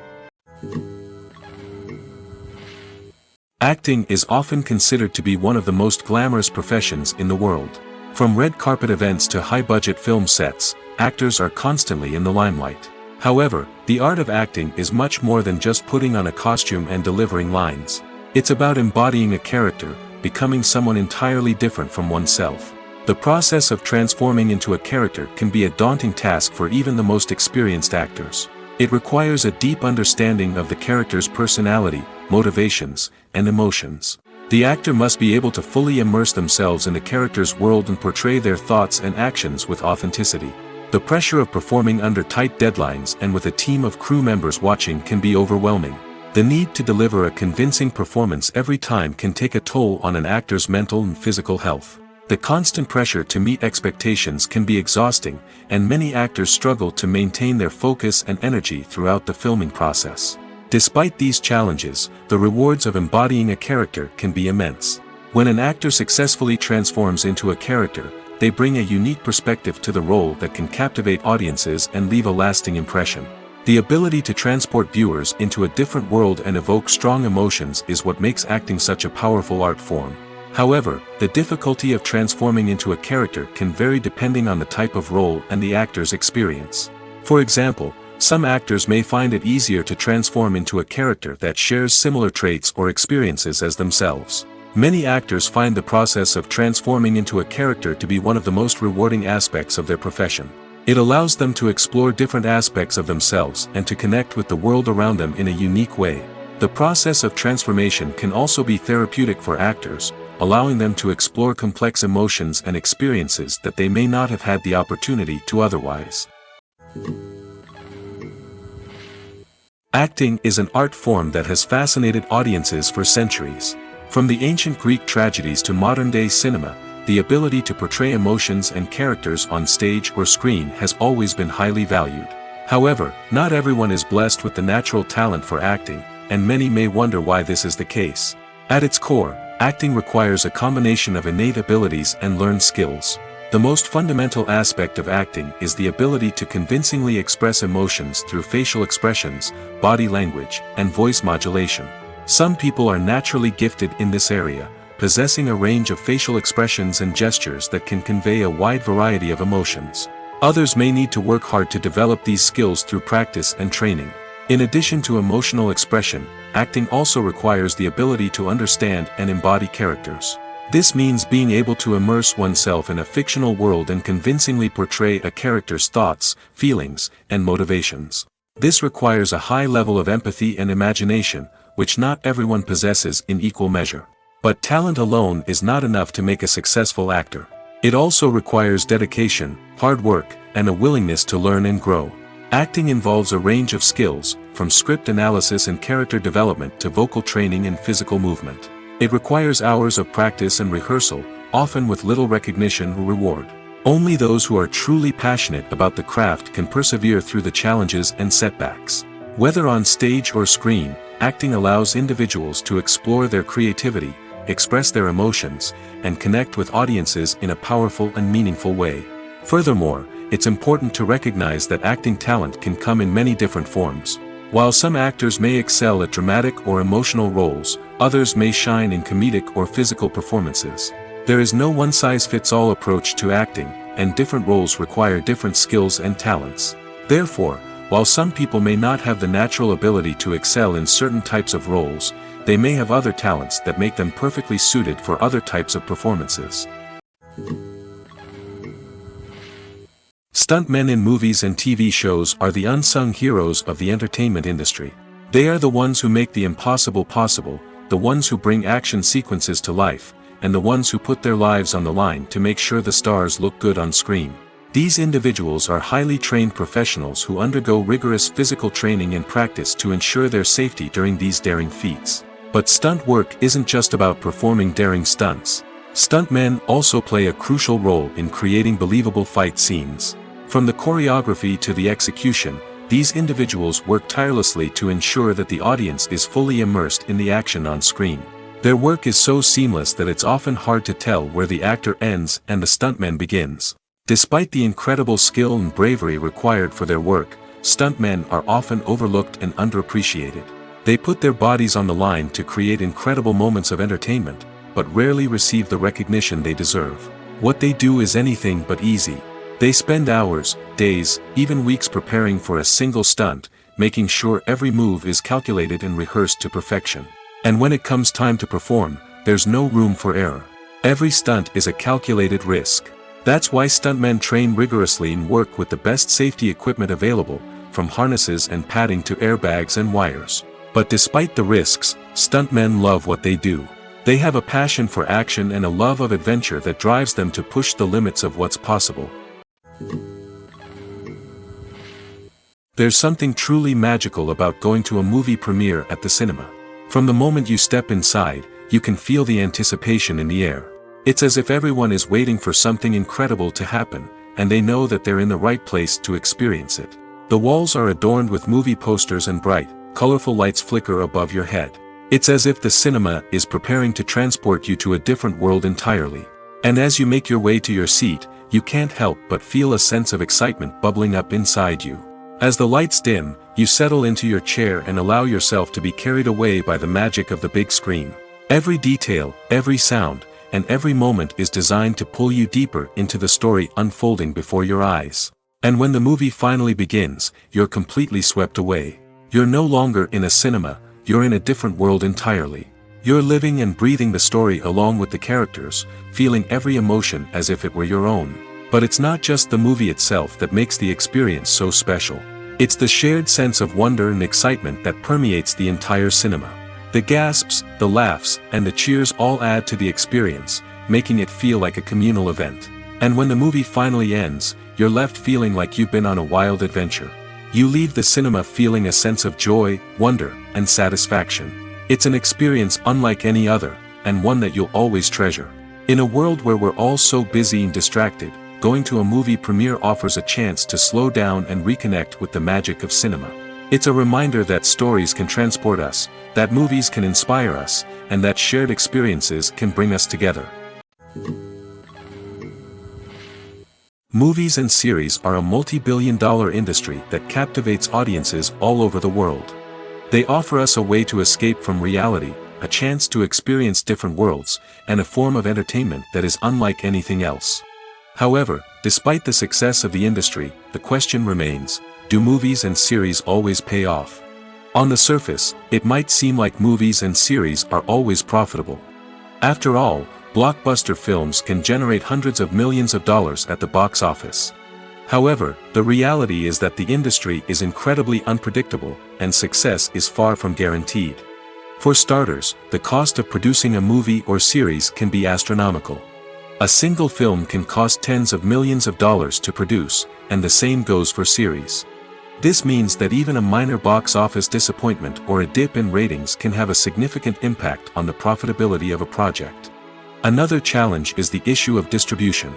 Acting is often considered to be one of the most glamorous professions in the world. From red carpet events to high-budget film sets, actors are constantly in the limelight. However, the art of acting is much more than just putting on a costume and delivering lines. It's about embodying a character, becoming someone entirely different from oneself. The process of transforming into a character can be a daunting task for even the most experienced actors. It requires a deep understanding of the character's personality, motivations, and emotions. The actor must be able to fully immerse themselves in the character's world and portray their thoughts and actions with authenticity. The pressure of performing under tight deadlines and with a team of crew members watching can be overwhelming. The need to deliver a convincing performance every time can take a toll on an actor's mental and physical health. The constant pressure to meet expectations can be exhausting, and many actors struggle to maintain their focus and energy throughout the filming process. Despite these challenges, the rewards of embodying a character can be immense. When an actor successfully transforms into a character, they bring a unique perspective to the role that can captivate audiences and leave a lasting impression. The ability to transport viewers into a different world and evoke strong emotions is what makes acting such a powerful art form. However, the difficulty of transforming into a character can vary depending on the type of role and the actor's experience. For example, some actors may find it easier to transform into a character that shares similar traits or experiences as themselves. Many actors find the process of transforming into a character to be one of the most rewarding aspects of their profession. It allows them to explore different aspects of themselves and to connect with the world around them in a unique way. The process of transformation can also be therapeutic for actors, allowing them to explore complex emotions and experiences that they may not have had the opportunity to otherwise. Acting is an art form that has fascinated audiences for centuries. From the ancient Greek tragedies to modern-day cinema, the ability to portray emotions and characters on stage or screen has always been highly valued. However, not everyone is blessed with the natural talent for acting, and many may wonder why this is the case. At its core, acting requires a combination of innate abilities and learned skills. The most fundamental aspect of acting is the ability to convincingly express emotions through facial expressions, body language, and voice modulation. Some people are naturally gifted in this area, possessing a range of facial expressions and gestures that can convey a wide variety of emotions. Others may need to work hard to develop these skills through practice and training. In addition to emotional expression, acting also requires the ability to understand and embody characters. This means being able to immerse oneself in a fictional world and convincingly portray a character's thoughts, feelings, and motivations. This requires a high level of empathy and imagination, which not everyone possesses in equal measure. But talent alone is not enough to make a successful actor. It also requires dedication, hard work, and a willingness to learn and grow. Acting involves a range of skills, from script analysis and character development to vocal training and physical movement. It requires hours of practice and rehearsal, often with little recognition or reward. Only those who are truly passionate about the craft can persevere through the challenges and setbacks. Whether on stage or screen, acting allows individuals to explore their creativity, express their emotions, and connect with audiences in a powerful and meaningful way. Furthermore, it's important to recognize that acting talent can come in many different forms. While some actors may excel at dramatic or emotional roles, others may shine in comedic or physical performances. There is no one-size-fits-all approach to acting, and different roles require different skills and talents. Therefore, while some people may not have the natural ability to excel in certain types of roles, they may have other talents that make them perfectly suited for other types of performances. Stuntmen in movies and TV shows are the unsung heroes of the entertainment industry. They are the ones who make the impossible possible, the ones who bring action sequences to life, and the ones who put their lives on the line to make sure the stars look good on screen. These individuals are highly trained professionals who undergo rigorous physical training and practice to ensure their safety during these daring feats. But stunt work isn't just about performing daring stunts. Stuntmen also play a crucial role in creating believable fight scenes. From the choreography to the execution, these individuals work tirelessly to ensure that the audience is fully immersed in the action on screen. Their work is so seamless that it's often hard to tell where the actor ends and the stuntman begins. Despite the incredible skill and bravery required for their work, stuntmen are often overlooked and underappreciated. They put their bodies on the line to create incredible moments of entertainment, but rarely receive the recognition they deserve. What they do is anything but easy. They spend hours, days, even weeks preparing for a single stunt, making sure every move is calculated and rehearsed to perfection. And when it comes time to perform, there's no room for error. Every stunt is a calculated risk. That's why stuntmen train rigorously and work with the best safety equipment available, from harnesses and padding to airbags and wires. But despite the risks, stuntmen love what they do. They have a passion for action and a love of adventure that drives them to push the limits of what's possible. There's something truly magical about going to a movie premiere at the cinema. From the moment you step inside, you can feel the anticipation in the air. It's as if everyone is waiting for something incredible to happen, and they know that they're in the right place to experience it. The walls are adorned with movie posters and bright, colorful lights flicker above your head. It's as if the cinema is preparing to transport you to a different world entirely. And as you make your way to your seat, you can't help but feel a sense of excitement bubbling up inside you. As the lights dim, you settle into your chair and allow yourself to be carried away by the magic of the big screen. Every detail, every sound, and every moment is designed to pull you deeper into the story unfolding before your eyes. And when the movie finally begins, you're completely swept away. You're no longer in a cinema, you're in a different world entirely. You're living and breathing the story along with the characters, feeling every emotion as if it were your own. But it's not just the movie itself that makes the experience so special. It's the shared sense of wonder and excitement that permeates the entire cinema. The gasps, the laughs, and the cheers all add to the experience, making it feel like a communal event. And when the movie finally ends, you're left feeling like you've been on a wild adventure. You leave the cinema feeling a sense of joy, wonder, and satisfaction. It's an experience unlike any other, and one that you'll always treasure. In a world where we're all so busy and distracted, going to a movie premiere offers a chance to slow down and reconnect with the magic of cinema. It's a reminder that stories can transport us, that movies can inspire us, and that shared experiences can bring us together. Movies and series are a multi-billion-dollar industry that captivates audiences all over the world. They offer us a way to escape from reality, a chance to experience different worlds, and a form of entertainment that is unlike anything else. However, despite the success of the industry, the question remains, do movies and series always pay off? On the surface, it might seem like movies and series are always profitable. After all, blockbuster films can generate hundreds of millions of dollars at the box office. However, the reality is that the industry is incredibly unpredictable, and success is far from guaranteed. For starters, the cost of producing a movie or series can be astronomical. A single film can cost tens of millions of dollars to produce, and the same goes for series. This means that even a minor box office disappointment or a dip in ratings can have a significant impact on the profitability of a project. Another challenge is the issue of distribution.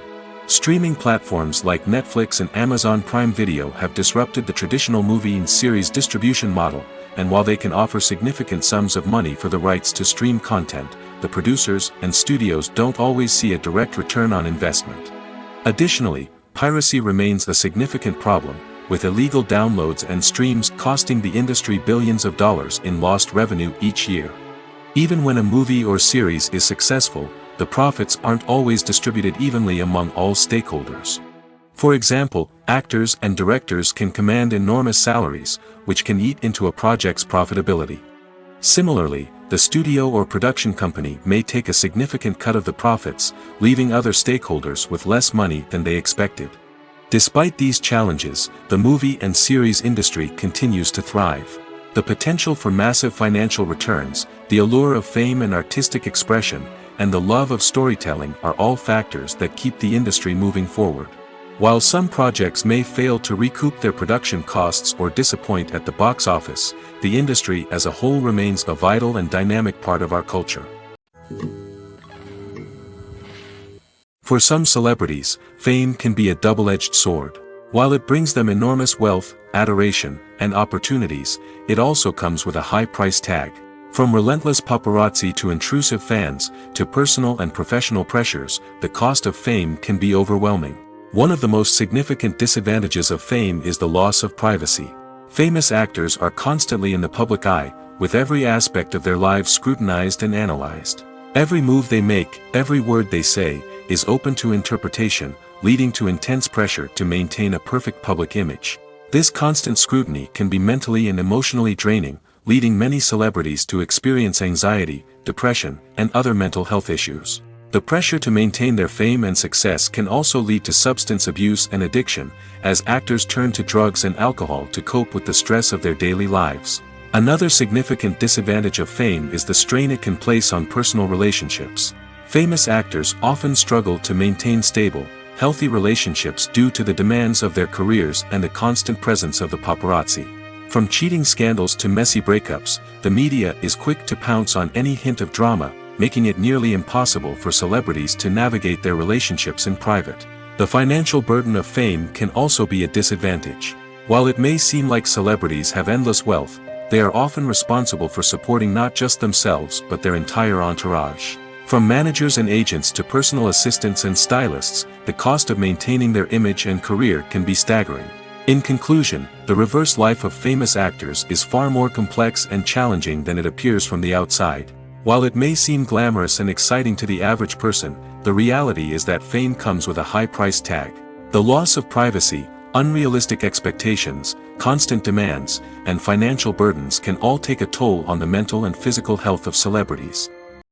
Streaming platforms like Netflix and Amazon Prime Video have disrupted the traditional movie and series distribution model, and while they can offer significant sums of money for the rights to stream content, the producers and studios don't always see a direct return on investment. Additionally, piracy remains a significant problem, with illegal downloads and streams costing the industry billions of dollars in lost revenue each year. Even when a movie or series is successful, the profits aren't always distributed evenly among all stakeholders. For example, actors and directors can command enormous salaries, which can eat into a project's profitability. Similarly, the studio or production company may take a significant cut of the profits, leaving other stakeholders with less money than they expected. Despite these challenges, the movie and series industry continues to thrive. The potential for massive financial returns, the allure of fame and artistic expression, and the love of storytelling are all factors that keep the industry moving forward. While some projects may fail to recoup their production costs or disappoint at the box office, the industry as a whole remains a vital and dynamic part of our culture. For some celebrities, fame can be a double-edged sword. While it brings them enormous wealth, adoration, and opportunities, it also comes with a high price tag. From relentless paparazzi to intrusive fans, to personal and professional pressures, the cost of fame can be overwhelming. One of the most significant disadvantages of fame is the loss of privacy. Famous actors are constantly in the public eye, with every aspect of their lives scrutinized and analyzed. Every move they make, every word they say, is open to interpretation, leading to intense pressure to maintain a perfect public image. This constant scrutiny can be mentally and emotionally draining, leading many celebrities to experience anxiety, depression, and other mental health issues. The pressure to maintain their fame and success can also lead to substance abuse and addiction, as actors turn to drugs and alcohol to cope with the stress of their daily lives. Another significant disadvantage of fame is the strain it can place on personal relationships. Famous actors often struggle to maintain stable, healthy relationships due to the demands of their careers and the constant presence of the paparazzi. From cheating scandals to messy breakups, the media is quick to pounce on any hint of drama, making it nearly impossible for celebrities to navigate their relationships in private. The financial burden of fame can also be a disadvantage. While it may seem like celebrities have endless wealth, they are often responsible for supporting not just themselves but their entire entourage. From managers and agents to personal assistants and stylists, the cost of maintaining their image and career can be staggering. In conclusion, the reverse life of famous actors is far more complex and challenging than it appears from the outside. While it may seem glamorous and exciting to the average person, the reality is that fame comes with a high price tag. The loss of privacy, unrealistic expectations, constant demands, and financial burdens can all take a toll on the mental and physical health of celebrities.